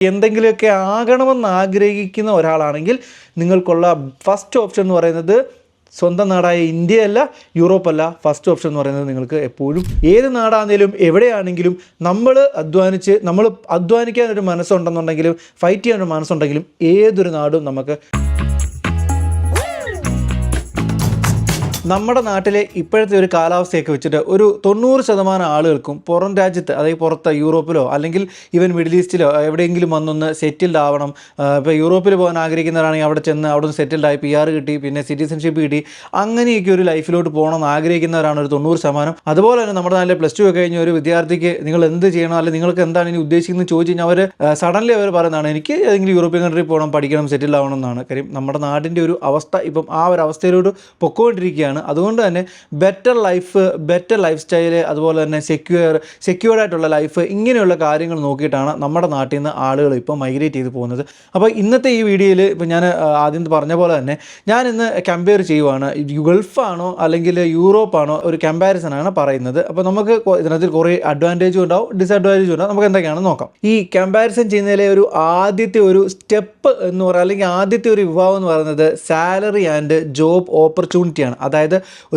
എന്തെങ്കിലുമൊക്കെ ആകണമെന്ന് ആഗ്രഹിക്കുന്ന ഒരാളാണെങ്കിൽ നിങ്ങൾക്കുള്ള ഫസ്റ്റ് ഓപ്ഷൻ എന്ന് പറയുന്നത് സ്വന്തം നാടായ ഇന്ത്യയല്ല, യൂറോപ്പല്ല. ഫസ്റ്റ് ഓപ്ഷൻ എന്ന് പറയുന്നത് നിങ്ങൾക്ക് എപ്പോഴും ഏത് നാടാണെങ്കിലും എവിടെയാണെങ്കിലും നമ്മൾ അധ്വാനിക്കാനൊരു മനസ്സുണ്ടെന്നുണ്ടെങ്കിലും ഫൈറ്റ് ചെയ്യാനൊരു മനസ്സുണ്ടെങ്കിലും ഏതൊരു നാടും നമുക്ക്. നമ്മുടെ നാട്ടിലെ ഇപ്പോഴത്തെ ഒരു കാലാവസ്ഥയൊക്കെ വെച്ചിട്ട് ഒരു 90% ആളുകൾക്കും പുറം രാജ്യത്ത്, അതായത് പുറത്ത് യൂറോപ്പിലോ അല്ലെങ്കിൽ ഈവൻ മിഡിൽ ഈസ്റ്റിലോ എവിടെയെങ്കിലും വന്നൊന്ന് സെറ്റിൽഡ് ആവണം. ഇപ്പോൾ യൂറോപ്പിൽ പോകാൻ ആഗ്രഹിക്കുന്നവരാണെങ്കിൽ അവിടെ ചെന്ന് അവിടെ നിന്ന് സെറ്റിൽഡായി PR കിട്ടി, പിന്നെ സിറ്റിസൺഷിപ്പ് കിട്ടി, അങ്ങനെയൊക്കെ ഒരു ലൈഫിലോട്ട് പോകണമെന്ന് ആഗ്രഹിക്കുന്നവരാണ് ഒരു 90%. അതുപോലെ തന്നെ നമ്മുടെ നാട്ടിലെ +2 ഒക്കെ കഴിഞ്ഞ ഒരു വിദ്യാർത്ഥിക്ക് നിങ്ങൾ എന്ത് ചെയ്യണം, അല്ലെങ്കിൽ നിങ്ങൾക്ക് എന്താണ് ഇനി ഉദ്ദേശിക്കുന്നത് ചോദിച്ചു കഴിഞ്ഞാൽ സഡൻലി അവർ പറയുന്നതാണ് എനിക്ക് ഏതെങ്കിലും യൂറോപ്യൻ കൺട്രി പോകണം, പഠിക്കണം, സെറ്റിൽ ആവണം എന്നാണ്. കാര്യം നമ്മുടെ നാടിൻ്റെ ഒരു അവസ്ഥ ഇപ്പം ആ ഒരു അവസ്ഥയിലോട്ട് പൊക്കോണ്ടിരിക്കുകയാണ്. അതുകൊണ്ട് തന്നെ ബെറ്റർ ലൈഫ് സ്റ്റൈല്, അതുപോലെ തന്നെ സെക്യൂർഡ് ആയിട്ടുള്ള ലൈഫ്, ഇങ്ങനെയുള്ള കാര്യങ്ങൾ നോക്കിയിട്ടാണ് നമ്മുടെ നാട്ടിൽ നിന്ന് ആളുകൾ ഇപ്പോൾ മൈഗ്രേറ്റ് ചെയ്ത് പോകുന്നത്. അപ്പോൾ ഇന്നത്തെ ഈ വീഡിയോയിൽ ഇപ്പോൾ ഞാൻ ആദ്യം പറഞ്ഞ പോലെ തന്നെ ഞാൻ ഇന്ന് കമ്പയർ ചെയ്യുവാണ്, ഗൾഫാണോ അല്ലെങ്കിൽ യൂറോപ്പാണോ, ഒരു കമ്പാരിസനാണ് പറയുന്നത്. അപ്പോൾ നമുക്ക് ഇതിനകത്ത് കുറേ അഡ്വാൻറ്റേജും ഉണ്ടാവും, ഡിസഡ്വാൻറ്റേജും ഉണ്ടാവും. നമുക്ക് എന്തൊക്കെയാണെന്ന് നോക്കാം. ഈ കമ്പാരിസൺ ചെയ്യുന്നതിലെ ആദ്യത്തെ ഒരു സ്റ്റെപ്പ് എന്ന് പറയുക, അല്ലെങ്കിൽ ആദ്യത്തെ ഒരു വിഭാഗം എന്ന് പറയുന്നത് സാലറി ആൻഡ് ജോബ് ഓപ്പർച്യൂണിറ്റിയാണ്. അതായത്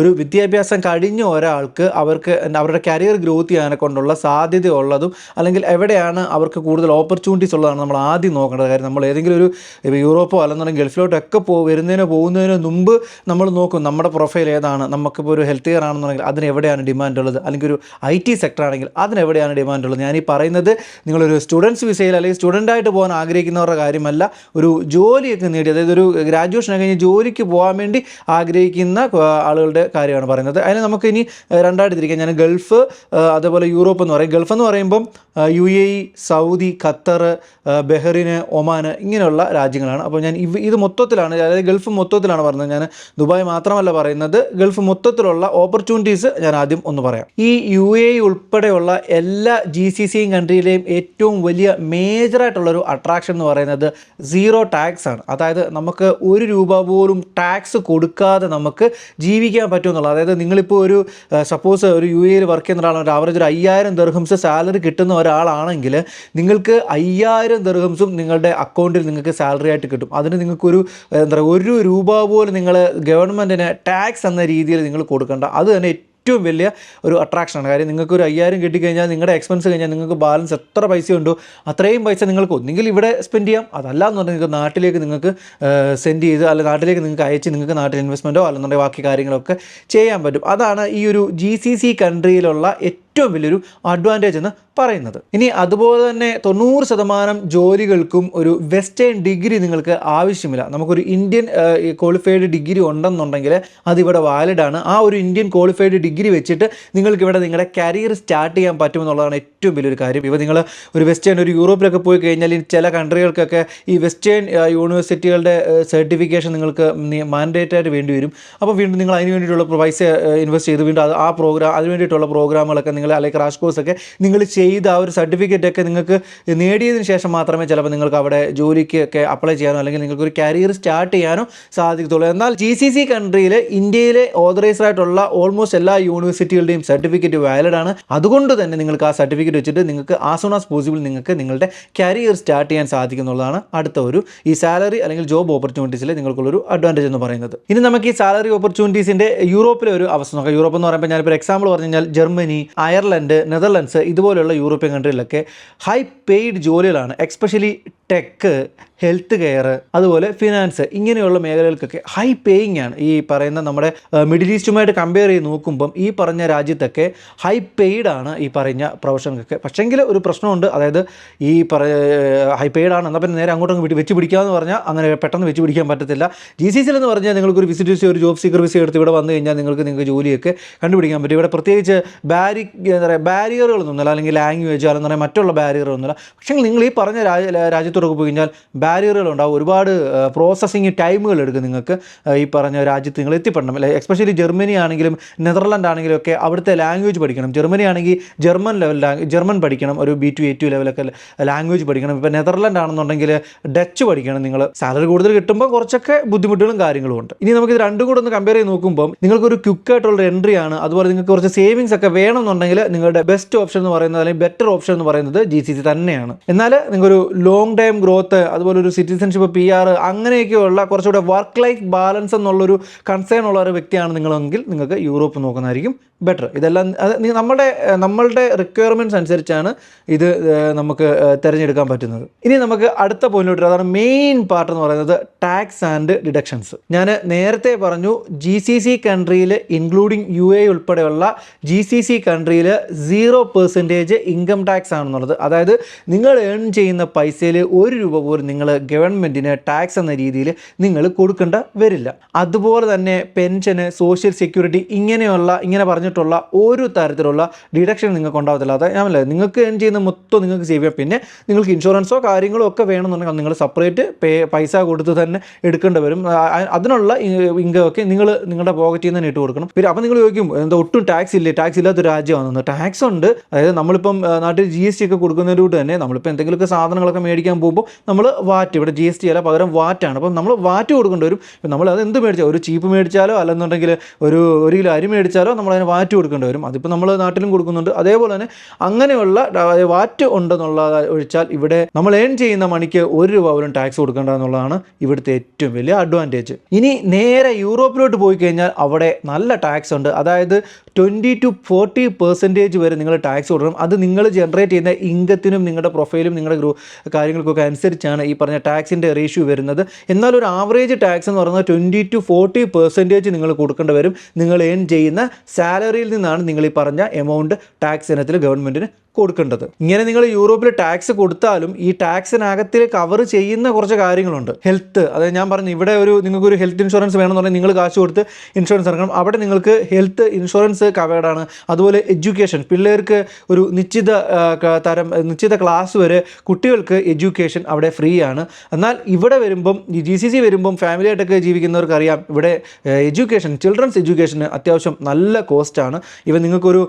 ഒരു വിദ്യാഭ്യാസം കഴിഞ്ഞ ഒരാൾക്ക് അവരുടെ കരിയർ ഗ്രോത്ത് ചെയ്യാനെ കൊണ്ടുള്ള സാധ്യതയുള്ളതും അല്ലെങ്കിൽ എവിടെയാണ് അവർക്ക് കൂടുതൽ ഓപ്പർച്യൂണിറ്റീസ് ഉള്ളതാണ് നമ്മൾ ആദ്യം നോക്കേണ്ടത്. കാര്യം നമ്മൾ ഏതെങ്കിലും ഒരു യൂറോപ്പോ അല്ലെന്നുണ്ടെങ്കിൽ ഗൾഫിലോട്ടൊക്കെ പോകുന്നതിന് മുമ്പ് നമ്മൾ നോക്കും നമ്മുടെ പ്രൊഫൈൽ ഏതാണ്. നമുക്കിപ്പോൾ ഒരു ഹെൽത്ത് കെയർ ആണെന്നുണ്ടെങ്കിൽ അതിന് എവിടെയാണ് ഡിമാൻഡ് ഉള്ളത്, അല്ലെങ്കിൽ ഒരു IT സെക്ടർ ആണെങ്കിൽ അതിനെവിടെയാണ് ഡിമാൻഡ് ഉള്ളത്. ഞാനീ പറയുന്നത് നിങ്ങളൊരു സ്റ്റുഡൻസ് വിസയിൽ അല്ലെങ്കിൽ സ്റ്റുഡൻ്റായിട്ട് പോകാൻ ആഗ്രഹിക്കുന്നവരുടെ കാര്യമല്ല, ഒരു ജോലിയൊക്കെ നേടി, അതായത് ഒരു ഗ്രാജുവേഷൻ കഴിഞ്ഞ് ജോലിക്ക് പോകാൻ വേണ്ടി ആഗ്രഹിക്കുന്ന ആളുകളുടെ കാര്യമാണ് പറയുന്നത്. അതിന് നമുക്ക് ഇനി രണ്ടായിട്ട് തിരിക്കാം. ഞാൻ ഗൾഫ് അതേപോലെ യൂറോപ്പ് എന്ന് പറയും. ഗൾഫ് എന്ന് പറയുമ്പം UAE, Saudi, Qatar, Bahrain, Oman, ഇങ്ങനെയുള്ള രാജ്യങ്ങളാണ്. അപ്പോൾ ഞാൻ ഇത് മൊത്തത്തിലാണ്, അതായത് ഗൾഫ് മൊത്തത്തിലാണ് പറയുന്നത്. ഞാൻ ദുബായ് മാത്രമല്ല പറയുന്നത്, ഗൾഫ് മൊത്തത്തിലുള്ള ഓപ്പർച്യൂണിറ്റീസ് ഞാൻ ആദ്യം ഒന്ന് പറയാം. ഈ UAE ഉൾപ്പെടെയുള്ള എല്ലാ GCC കൺട്രിയിലെയും ഏറ്റവും വലിയ മേജറായിട്ടുള്ളൊരു അട്രാക്ഷൻ എന്ന് പറയുന്നത് സീറോ ടാക്സ് ആണ്. അതായത് നമുക്ക് ₹1 പോലും ടാക്സ് കൊടുക്കാതെ നമുക്ക് ജീവിക്കാൻ പറ്റുമെന്നുള്ളത്. അതായത് നിങ്ങളിപ്പോൾ ഒരു സപ്പോസ് ഒരു UAE വർക്ക് ചെയ്യുന്ന ഒരാളാണ്, ഒരു ആവറേജ് ഒരു 5000 ദിർഹംസ് സാലറി കിട്ടുന്ന ഒരാളാണെങ്കിൽ നിങ്ങൾക്ക് 5000 ദിർഹംസും നിങ്ങളുടെ അക്കൗണ്ടിൽ നിങ്ങൾക്ക് സാലറി ആയിട്ട് കിട്ടും. അതിന് നിങ്ങൾക്കൊരു ₹1 പോലും നിങ്ങൾ ഗവൺമെൻറ്റിന് ടാക്സ് എന്ന രീതിയിൽ നിങ്ങൾ കൊടുക്കേണ്ട. അത് തന്നെ ഏറ്റവും വലിയ ഒരു അട്രാക്ഷനാണ്. കാര്യം നിങ്ങൾക്ക് ഒരു 5000 കിട്ടിക്കഴിഞ്ഞാൽ നിങ്ങളുടെ എക്സ്പെൻസ് കഴിഞ്ഞാൽ നിങ്ങൾക്ക് ബാലൻസ് എത്ര പൈസ ഉണ്ടോ അത്രയും പൈസ നിങ്ങൾക്ക് ഒന്നെങ്കിൽ ഇവിടെ സ്പെൻഡ് ചെയ്യാം, അതല്ല എന്നുണ്ടെങ്കിൽ നിങ്ങൾക്ക് നാട്ടിലേക്ക് നിങ്ങൾക്ക് സെൻഡ് ചെയ്ത്, അല്ലെങ്കിൽ നാട്ടിലേക്ക് നിങ്ങൾക്ക് അയച്ച് നിങ്ങൾക്ക് നാട്ടിൽ ഇൻവെസ്റ്റ്മെൻറ്റോ അല്ലെന്നുണ്ടെങ്കിൽ ബാക്കി കാര്യങ്ങളൊക്കെ ചെയ്യാൻ പറ്റും. അതാണ് ഈ ഒരു GCC കൺട്രിയിലുള്ള ഏറ്റവും വലിയൊരു അഡ്വാൻറ്റേജ് എന്ന് പറയുന്നത്. ഇനി അതുപോലെ തന്നെ 90% ജോലികൾക്കും ഒരു വെസ്റ്റേൺ ഡിഗ്രി നിങ്ങൾക്ക് ആവശ്യമില്ല. നമുക്കൊരു ഇന്ത്യൻ ക്വാളിഫൈഡ് ഡിഗ്രി ഉണ്ടെന്നുണ്ടെങ്കിൽ അതിവിടെ വാലിഡാണ്. ആ ഒരു ഇന്ത്യൻ ക്വാളിഫൈഡ് ഡിഗ്രി വെച്ചിട്ട് നിങ്ങൾക്കിവിടെ നിങ്ങളുടെ കരിയർ സ്റ്റാർട്ട് ചെയ്യാൻ പറ്റുമെന്നുള്ളതാണ് ഏറ്റവും വലിയൊരു കാര്യം. ഇപ്പോൾ നിങ്ങൾ ഒരു വെസ്റ്റേൺ ഒരു യൂറോപ്പിലൊക്കെ പോയി കഴിഞ്ഞാൽ ചില കൺട്രികൾക്കൊക്കെ ഈ വെസ്റ്റേൺ യൂണിവേഴ്സിറ്റികളുടെ സർട്ടിഫിക്കേഷൻ നിങ്ങൾക്ക് മാൻഡേറ്റായിട്ട് വേണ്ടി വരും. അപ്പോൾ വീണ്ടും നിങ്ങൾ അതിന് വേണ്ടിയിട്ടുള്ള പൈസ ഇൻവെസ്റ്റ് ചെയ്ത് വീണ്ടും ആ അതിന് വേണ്ടിയിട്ടുള്ള പ്രോഗ്രാമുകളൊക്കെ നിങ്ങൾ അല്ലെങ്കിൽ ക്രാഷ് കോഴ്സൊക്കെ നിങ്ങൾ ചെയ്ത് ആ ഒരു സർട്ടിഫിക്കറ്റൊക്കെ നിങ്ങൾക്ക് നേടിയതിന് ശേഷം മാത്രമേ ചിലപ്പോൾ നിങ്ങൾക്ക് അവിടെ ജോലിക്കൊക്കെ അപ്ലൈ ചെയ്യാനോ അല്ലെങ്കിൽ നിങ്ങൾക്ക് ഒരു കരിയർ സ്റ്റാർട്ട് ചെയ്യാനോ സാധിക്കത്തുള്ളൂ. എന്നാൽ GCC കൺട്രിയിൽ ഇന്ത്യയിലെ ഓതറൈസ്ഡ് ആയിട്ടുള്ള ഓൾമോസ്റ്റ് എല്ലാ യൂണിവേഴ്സിറ്റികളുടെയും സർട്ടിഫിക്കറ്റ് വാലിഡ് ആണ്. അതുകൊണ്ട് തന്നെ നിങ്ങൾക്ക് ആ സർട്ടിഫിക്കറ്റ് വെച്ചിട്ട് നിങ്ങൾക്ക് ആസ് സൂൺ ആസ് പോസിബിൾ നിങ്ങൾക്ക് നിങ്ങളുടെ കരിയർ സ്റ്റാർട്ട് ചെയ്യാൻ സാധിക്കുന്നുള്ളതാണ് അടുത്ത ഒരു ഈ സാലറി അല്ലെങ്കിൽ ജോബ് ഓപ്പർച്യൂണിറ്റീസിൽ നിങ്ങൾക്കുള്ളൊരു അഡ്വാൻറ്റേജ് എന്ന് പറയുന്നത്. ഇനി നമുക്ക് ഈ സാലറി ഓപ്പർച്യൂണിറ്റീസിൻ്റെ യൂറോപ്പിലെ ഒരു അവസ്ഥ നോക്കാം. യൂറോപ്പ് എന്ന് പറയുമ്പോൾ ഞാനിപ്പോൾ എക്സാമ്പിൾ പറഞ്ഞു കഴിഞ്ഞാൽ ജർമ്മനി, അയർലൻഡ്, നെതർലൻഡ്സ് ഇതുപോലെയുള്ള യൂറോപ്യൻ കൺട്രിയിലൊക്കെ ഹൈ പെയ്ഡ് ജോലികളാണ്. എക്സ്പെഷ്യലി ടെക്ക്, ഹെൽത്ത് കെയർ, അതുപോലെ ഫിനാൻസ്, ഇങ്ങനെയുള്ള മേഖലകൾക്കൊക്കെ ഹൈ പേയിങ് ആണ്. ഈ പറയുന്ന നമ്മുടെ മിഡിൽ ഈസ്റ്റുമായിട്ട് കമ്പയർ ചെയ്ത് നോക്കുമ്പം ഈ പറഞ്ഞ രാജ്യത്തൊക്കെ ഹൈ പെയ്ഡ് ആണ് ഈ പറഞ്ഞ പ്രൊഫഷനൊക്കെ. പക്ഷേങ്കിൽ ഒരു പ്രശ്നമുണ്ട്, അതായത് ഈ ഹൈ പെയ്ഡ് ആണ് എന്നാൽ പിന്നെ നേരെ അങ്ങോട്ടങ്ങ് വെച്ച് പിടിക്കാമെന്ന് പറഞ്ഞാൽ അങ്ങനെ പെട്ടെന്ന് വെച്ച് പിടിക്കാൻ പറ്റത്തില്ല. GCC എന്ന് പറഞ്ഞാൽ നിങ്ങൾക്കൊരു വിസിറ്റ് വിസ, ഒരു ജോബ് സീക്കർ വിസ എടുത്ത് ഇവിടെ വന്നു കഴിഞ്ഞാൽ നിങ്ങൾക്ക് ജോലിയൊക്കെ കണ്ടുപിടിക്കാൻ പറ്റും. ഇവിടെ പ്രത്യേകിച്ച് ബാരിയറുകളൊന്നുമില്ല, അല്ലെങ്കിൽ ലാംഗ്വേജ് അല്ലെന്ന് പറഞ്ഞാൽ മറ്റുള്ള ബാരിയറുകളൊന്നുമില്ല. പക്ഷേ നിങ്ങൾ ഈ പറഞ്ഞ രാജ്യത്തോടൊക്കെ പോയി കഴിഞ്ഞാൽ ബാരിയറുകളുണ്ടാവും, ഒരുപാട് പ്രോസസ്സിങ് ടൈമുകൾ എടുക്കും നിങ്ങൾക്ക് ഈ പറഞ്ഞ രാജ്യത്ത് നിങ്ങൾ എത്തിപ്പെടണം. എസ്പെഷ്യലി ജർമ്മനി ആണെങ്കിലും നെതർലാൻഡ് ആണെങ്കിലും ഒക്കെ അവിടുത്തെ ലാംഗ്വേജ് പഠിക്കണം. ജർമ്മനി ആണെങ്കിൽ ജർമ്മൻ പഠിക്കണം, ഒരു B2 A2 ലെവലൊക്കെ ലാംഗ്വേജ് പഠിക്കണം. ഇപ്പോൾ നെതർലാൻഡ് ആണെന്നുണ്ടെങ്കിൽ ഡച്ച് പഠിക്കണം. നിങ്ങൾ സാലറി കൂടുതൽ കിട്ടുമ്പോൾ കുറച്ചൊക്കെ ബുദ്ധിമുട്ടുകളും കാര്യങ്ങളും ഉണ്ട്. ഇനി നമുക്ക് ഇത് രണ്ടും കൂടെ ഒന്ന് കമ്പയർ ചെയ്ത് നോക്കുമ്പോൾ നിങ്ങൾക്കൊരു ക്വിക്കായിട്ടുള്ള എൻട്രി ആണ്. അതുപോലെ നിങ്ങൾക്ക് കുറച്ച് സേവിങ്സ് ഒക്കെ വേണമെന്നുണ്ടെങ്കിൽ നിങ്ങളുടെ ബെസ്റ്റ് ഓപ്ഷൻ എന്ന് പറയുന്നത്, അല്ലെങ്കിൽ ബെറ്റർ ഓപ്ഷൻ എന്ന് പറയുന്നത് GCC തന്നെയാണ്. എന്നാൽ നിങ്ങൾക്കൊരു ലോങ് ടൈം ഗ്രോത്ത്, അതുപോലെ ഒരു സിറ്റിസൺഷിപ്പ്, PR അങ്ങനെയൊക്കെയുള്ള കുറച്ചുകൂടെ വർക്ക് ലൈഫ് ബാലൻസ് എന്നുള്ളൊരു കൺസേൺ ഉള്ള ഒരു വ്യക്തിയാണ് നിങ്ങളെങ്കിൽ നിങ്ങൾക്ക് യൂറോപ്പ് നോക്കുന്നതായിരിക്കും ബെറ്റർ. ഇതെല്ലാം നമ്മളുടെ റിക്വയർമെൻറ്റ്സ് അനുസരിച്ചാണ് ഇത് നമുക്ക് തിരഞ്ഞെടുക്കാൻ പറ്റുന്നത്. ഇനി നമുക്ക് അടുത്ത പോയിന്റിലോട്ട്, അതാണ് മെയിൻ പാർട്ട് എന്ന് പറയുന്നത് ടാക്സ് ആൻഡ് ഡിഡക്ഷൻസ്. ഞാൻ നേരത്തെ പറഞ്ഞു GCC കൺട്രിയിൽ ഇൻക്ലൂഡിങ് UAE ഉൾപ്പെടെയുള്ള GCC കൺട്രിയിൽ 0% ഇൻകം ടാക്സ് ആണെന്നുള്ളത്. അതായത് നിങ്ങൾ ഏൺ ചെയ്യുന്ന പൈസയിൽ ₹1 പോലും നിങ്ങൾ ഗവൺമെൻറ്റിന് ടാക്സ് എന്ന രീതിയിൽ നിങ്ങൾ കൊടുക്കേണ്ട വരില്ല. അതുപോലെ തന്നെ പെൻഷന്, സോഷ്യൽ സെക്യൂരിറ്റി ഇങ്ങനെ പറഞ്ഞിട്ടുള്ള ഒരു തരത്തിലുള്ള ഡിഡക്ഷൻ നിങ്ങൾക്ക് ഉണ്ടാകത്തില്ല. അതായത് ഞാനല്ല, നിങ്ങൾക്ക് ഏൺ ചെയ്യുന്ന മൊത്തം നിങ്ങൾക്ക് സേവ് ചെയ്യാം. പിന്നെ നിങ്ങൾക്ക് ഇൻഷുറൻസോ കാര്യങ്ങളോ ഒക്കെ വേണമെന്നുണ്ടെങ്കിൽ നിങ്ങൾ സെപ്പറേറ്റ് പൈസ കൊടുത്ത് തന്നെ എടുക്കേണ്ടി വരും. അതിനുള്ള ഇൻകം ഒക്കെ നിങ്ങളുടെ പോക്കറ്റിൽ നിന്ന് തന്നെ ഇട്ട് കൊടുക്കണം. പിന്നെ അപ്പോൾ നിങ്ങൾ ചോദിക്കും, എന്താ ഒട്ടും ടാക്സ് ഇല്ലേ, ടാക്സ് ഇല്ലാത്ത രാജ്യമാണെന്ന്. ടാക്സ് ഉണ്ട്. അതായത് നമ്മളിപ്പം നാട്ടിൽ GST ഒക്കെ കൊടുക്കുന്നതിലൂടെ തന്നെ നമ്മളിപ്പോൾ എന്തെങ്കിലുമൊക്കെ സാധനങ്ങളൊക്കെ മേടിക്കാൻ പോകുമ്പോൾ നമ്മൾ വാറ്റ്, ഇവിടെ GST അല്ല പകരം വാറ്റാണ്. അപ്പം നമ്മൾ വാറ്റ് കൊടുക്കേണ്ടി വരും. ഇപ്പം നമ്മൾ അത് എന്ത് മേടിച്ചാൽ, ഒരു ചീപ്പ് മേടിച്ചാലോ അല്ലെന്നുണ്ടെങ്കിൽ ഒരു കിലോ അരി മേടിച്ചാലോ നമ്മളതിന് വാറ്റ് കൊടുക്കേണ്ടി വരും. അതിപ്പോൾ നമ്മൾ നാട്ടിലും കൊടുക്കുന്നുണ്ട്. അതേപോലെ തന്നെ അങ്ങനെയുള്ള വാറ്റ് ഉണ്ടെന്നുള്ള ഒഴിച്ചാൽ ഇവിടെ നമ്മൾ ഏൺ ചെയ്യുന്ന മണിക്ക് ₹1 പോലും ടാക്സ് കൊടുക്കേണ്ട എന്നുള്ളതാണ് ഇവിടുത്തെ ഏറ്റവും വലിയ അഡ്വാൻറ്റേജ്. ഇനി നേരെ യൂറോപ്പിലോട്ട് പോയി കഴിഞ്ഞാൽ അവിടെ നല്ല ടാക്സ് ഉണ്ട്. അതായത് 20 to 40% വരെ നിങ്ങൾ ടാക്സ് കൊടുക്കണം. അത് നിങ്ങൾ ജനറേറ്റ് ചെയ്യുന്ന ഇൻകത്തിനും നിങ്ങളുടെ പ്രൊഫൈലും നിങ്ങളുടെ കാര്യങ്ങൾക്കൊക്കെ അനുസരിച്ചാണ് ഈ പറഞ്ഞ ടാക്സിൻ്റെ റേഷ്യോ വരുന്നത്. എന്നാൽ ഒരു ആവറേജ് ടാക്സ് എന്ന് പറയുന്നത് 20 to 40% നിങ്ങൾ കൊടുക്കേണ്ടി വരും. നിങ്ങൾ ഏൺ ചെയ്യുന്ന സാലറിയിൽ നിന്നാണ് നിങ്ങൾ ഈ പറഞ്ഞ എമൗണ്ട് ടാക്സ് ഇനത്തിൽ ഗവൺമെൻറ്റിന് കൊടുക്കേണ്ടത്. ഇങ്ങനെ നിങ്ങൾ യൂറോപ്പിൽ ടാക്സ് കൊടുത്താലും ഈ ടാക്സിനകത്തിൽ കവർ ചെയ്യുന്ന കുറച്ച് കാര്യങ്ങളുണ്ട്. ഹെൽത്ത്, അതായത് ഞാൻ പറഞ്ഞു ഇവിടെ നിങ്ങൾക്കൊരു ഹെൽത്ത് ഇൻഷുറൻസ് വേണമെന്ന് പറഞ്ഞാൽ നിങ്ങൾ കാശ് കൊടുത്ത് ഇൻഷുറൻസ് ഇറക്കണം. അവിടെ നിങ്ങൾക്ക് ഹെൽത്ത് ഇൻഷുറൻസ് കവേർഡാണ്. അതുപോലെ എഡ്യൂക്കേഷൻ, പിള്ളേർക്ക് ഒരു നിശ്ചിത ക്ലാസ് വരെ കുട്ടികൾക്ക് എഡ്യൂക്കേഷൻ അവിടെ ഫ്രീ ആണ്. എന്നാൽ ഇവിടെ വരുമ്പം ഈ GCC വരുമ്പം ഫാമിലി ആയിട്ടൊക്കെ ജീവിക്കുന്നവർക്കറിയാം ഇവിടെ എഡ്യൂക്കേഷൻ, ചിൽഡ്രൻസ് എഡ്യൂക്കേഷന് അത്യാവശ്യം നല്ല കോസ്റ്റാണ്. ഇവൻ നിങ്ങൾക്കൊരു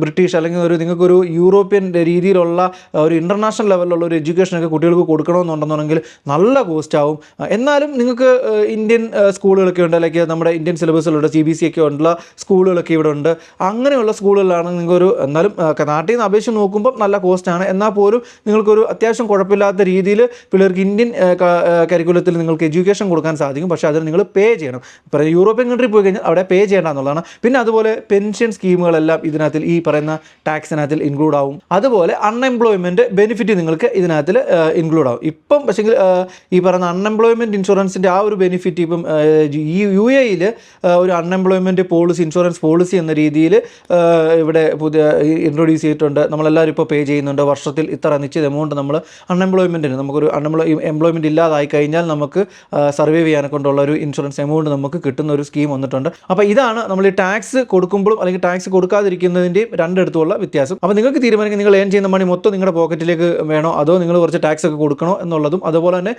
ബ്രിട്ടീഷ് അല്ലെങ്കിൽ നിങ്ങൾക്കൊരു യൂറോപ്യൻ രീതിയിലുള്ള ഒരു ഇൻ്റർനാഷണൽ ലെവലിലുള്ള ഒരു എഡ്യൂക്കേഷനൊക്കെ കുട്ടികൾക്ക് കൊടുക്കണമെന്നുണ്ടെന്നുണ്ടെങ്കിൽ നല്ല കോസ്റ്റ് ആവും. എന്നാലും നിങ്ങൾക്ക് ഇന്ത്യൻ സ്കൂളുകളൊക്കെ ഉണ്ട്, അല്ലെങ്കിൽ നമ്മുടെ ഇന്ത്യൻ സിലബസിലുള്ള CBSE ഒക്കെ ഉള്ള സ്കൂളുകളൊക്കെ ഇവിടെ ഉണ്ട്. അങ്ങനെയുള്ള സ്കൂളുകളിലാണ് നിങ്ങൾക്കൊരു, എന്നാലും നാട്ടിൽ നിന്ന് അപേക്ഷിച്ച് നോക്കുമ്പോൾ നല്ല കോസ്റ്റാണ്. എന്നാൽ പോലും നിങ്ങൾക്കൊരു അത്യാവശ്യം കുഴപ്പമില്ലാത്ത രീതിയിൽ പിള്ളേർക്ക് ഇന്ത്യൻ കരിക്കുലത്തിൽ നിങ്ങൾക്ക് എഡ്യൂക്കേഷൻ കൊടുക്കാൻ സാധിക്കും. പക്ഷേ അതിന് നിങ്ങൾ പേ ചെയ്യണം. ഇപ്പോൾ യൂറോപ്യൻ കൺട്രി പോയി കഴിഞ്ഞാൽ അവിടെ പേ ചെയ്യേണ്ട എന്നുള്ളതാണ്. പിന്നെ അതുപോലെ പെൻഷൻ സ്കീമുകളെല്ലാം ഇതിനകത്തിൽ ഈ പറയുന്ന ടാക്സിനകത്തിൽ ഇൻക്ലൂഡ് ആവും. അതുപോലെ അൺഎംപ്ലോയ്മെൻറ്റ് ബെനിഫിറ്റ് നിങ്ങൾക്ക് ഇതിനകത്തിൽ ഇൻക്ലൂഡ് ആവും. ഇപ്പം പക്ഷേ ഈ പറയുന്ന അൺഎംപ്ലോയ്മെൻറ്റ് ഇൻഷുറൻസിൻ്റെ ആ ഒരു ബെനിഫിറ്റ് ഇപ്പം ഈ UAE ഒരു അൺഎംപ്ലോയ്മെൻറ്റ് ഇൻഷുറൻസ് പോളിസി എന്ന രീതിയിൽ ഇവിടെ പുതിയ ഇൻട്രൊഡ്യൂസ് ചെയ്തിട്ടുണ്ട്. നമ്മളെല്ലാവരും ഇപ്പോൾ പേ ചെയ്യുന്നുണ്ട്. വർഷത്തിൽ ഇത്ര നിശ്ചിത എമൗണ്ട് നമ്മൾ അൺഎംപ്ലോയ്മെൻറ്റിന്, നമുക്കൊരു എംപ്ലോയ്മെൻറ്റ് ഇല്ലാതായി കഴിഞ്ഞാൽ നമുക്ക് സർവൈവ് ചെയ്യാനെ കൊണ്ടുള്ള ഒരു ഇൻഷുറൻസ് എമൗണ്ട് നമുക്ക് കിട്ടുന്ന ഒരു സ്കീം വന്നിട്ടുണ്ട്. അപ്പോൾ ഇതാണ് നമ്മൾ ഈ ടാക്സ് കൊടുക്കുമ്പോഴും അല്ലെങ്കിൽ ടാക്സ് കൊടുക്കാതിരിക്കുന്നതിൻ്റെയും രണ്ടിടത്തുള്ള വ്യത്യാസം. അപ്പോൾ നിങ്ങൾക്ക് തീരുമാനിക്കും നിങ്ങൾ ഏൺ ചെയ്യുന്ന മണി മൊത്തം നിങ്ങളുടെ പോക്കറ്റിലേക്ക് വേണോ അതോ നിങ്ങൾ കുറച്ച് ടാക്സ് ഒക്കെ കൊടുക്കണോ എന്നുള്ളതും, അതുപോലെ തന്നെ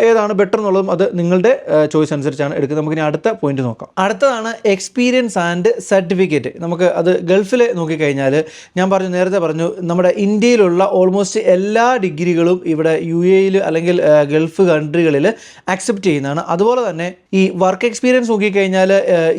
ഏതാണ് ബെറ്റർ എന്നുള്ളതും അത് നിങ്ങളുടെ ചോയ്സ് അനുസരിച്ചാണ് എടുക്കുന്നത്. നമുക്കിനി അടുത്ത പോയിന്റ് നോക്കാം. അടുത്തതാണ് എക്സ്പീരിയൻസ് ആൻഡ് സർട്ടിഫിക്കറ്റ്. നമുക്ക് അത് ഗൾഫിൽ നോക്കിക്കഴിഞ്ഞാൽ ഞാൻ നേരത്തെ പറഞ്ഞു നമ്മുടെ ഇന്ത്യയിലുള്ള ഓൾമോസ്റ്റ് എല്ലാ ഡിഗ്രികളും ഇവിടെ UAE അല്ലെങ്കിൽ ഗൾഫ് കൺട്രികളിൽ അക്സെപ്റ്റ് ചെയ്യുന്നതാണ്. അതുപോലെ തന്നെ ഈ വർക്ക് എക്സ്പീരിയൻസ് നോക്കിക്കഴിഞ്ഞാൽ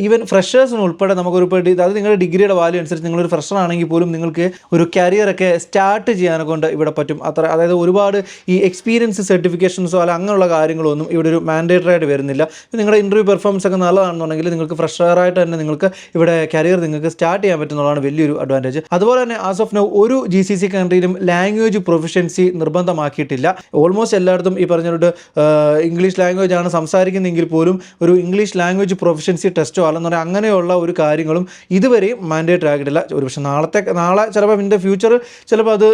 ഈവൻ ഫ്രഷേഴ്സിന് ഉൾപ്പെടെ നമുക്കൊരു അത് നിങ്ങളുടെ ഡിഗ്രിയുടെ വാല്യൂ അനുസരിച്ച് നിങ്ങളൊരു ഫ്രഷർ ആണെങ്കിൽ പോലും നിങ്ങൾക്ക് ഒരു കരിയറൊക്കെ സ്റ്റാർട്ട് ചെയ്യാനെ കൊണ്ട് ഇവിടെ പറ്റും. അതായത് ഒരുപാട് ഈ എക്സ്പീരിയൻസ് സർട്ടിഫിക്കേഷൻസോ അല്ല അങ്ങനെയുള്ള കാര്യങ്ങളൊന്നും ഇവിടെ ഒരു മാൻഡേറ്ററി ആയിട്ട് വരുന്നില്ല. നിങ്ങളുടെ ഇൻ്റർവ്യൂ പെർഫോമൻസ് ഒക്കെ നല്ലതാണെന്നുണ്ടെങ്കിൽ നിങ്ങൾക്ക് ഫ്രഷറായിട്ട് തന്നെ നിങ്ങൾക്ക് ഇവിടെ കരിയർ നിങ്ങൾക്ക് സ്റ്റാർട്ട് ചെയ്യാൻ പറ്റുന്നതാണ് വലിയൊരു അഡ്വാൻറ്റേജ്. അതുപോലെ തന്നെ ആസ് ഓഫ് നൗ ഒരു GCC കൺട്രിയിലും ലാംഗ്വേജ് പ്രൊഫിഷ്യൻസി നിർബന്ധമാക്കിയിട്ടില്ല. ഓൾമോസ്റ്റ് എല്ലായിടത്തും ഈ പറഞ്ഞൊരു ഇംഗ്ലീഷ് ലാംഗ്വേജ് ആണ് സംസാരിക്കുന്നതെങ്കിൽ പോലും ഒരു ഇംഗ്ലീഷ് ലാംഗ്വേജ് പ്രൊഫിഷ്യൻസി ടെസ്റ്റോ അല്ലെന്ന് പറഞ്ഞാൽ അങ്ങനെയുള്ള ഒരു കാര്യങ്ങളും ഇതുവരെയും മാൻഡേറ്ററി ആക്കിയിട്ടില്ല. ഒരു പക്ഷേ നാളെ ചിലപ്പോൾ അതിൻ്റെ ഫ്യൂച്ചർ ചിലപ്പോൾ അത്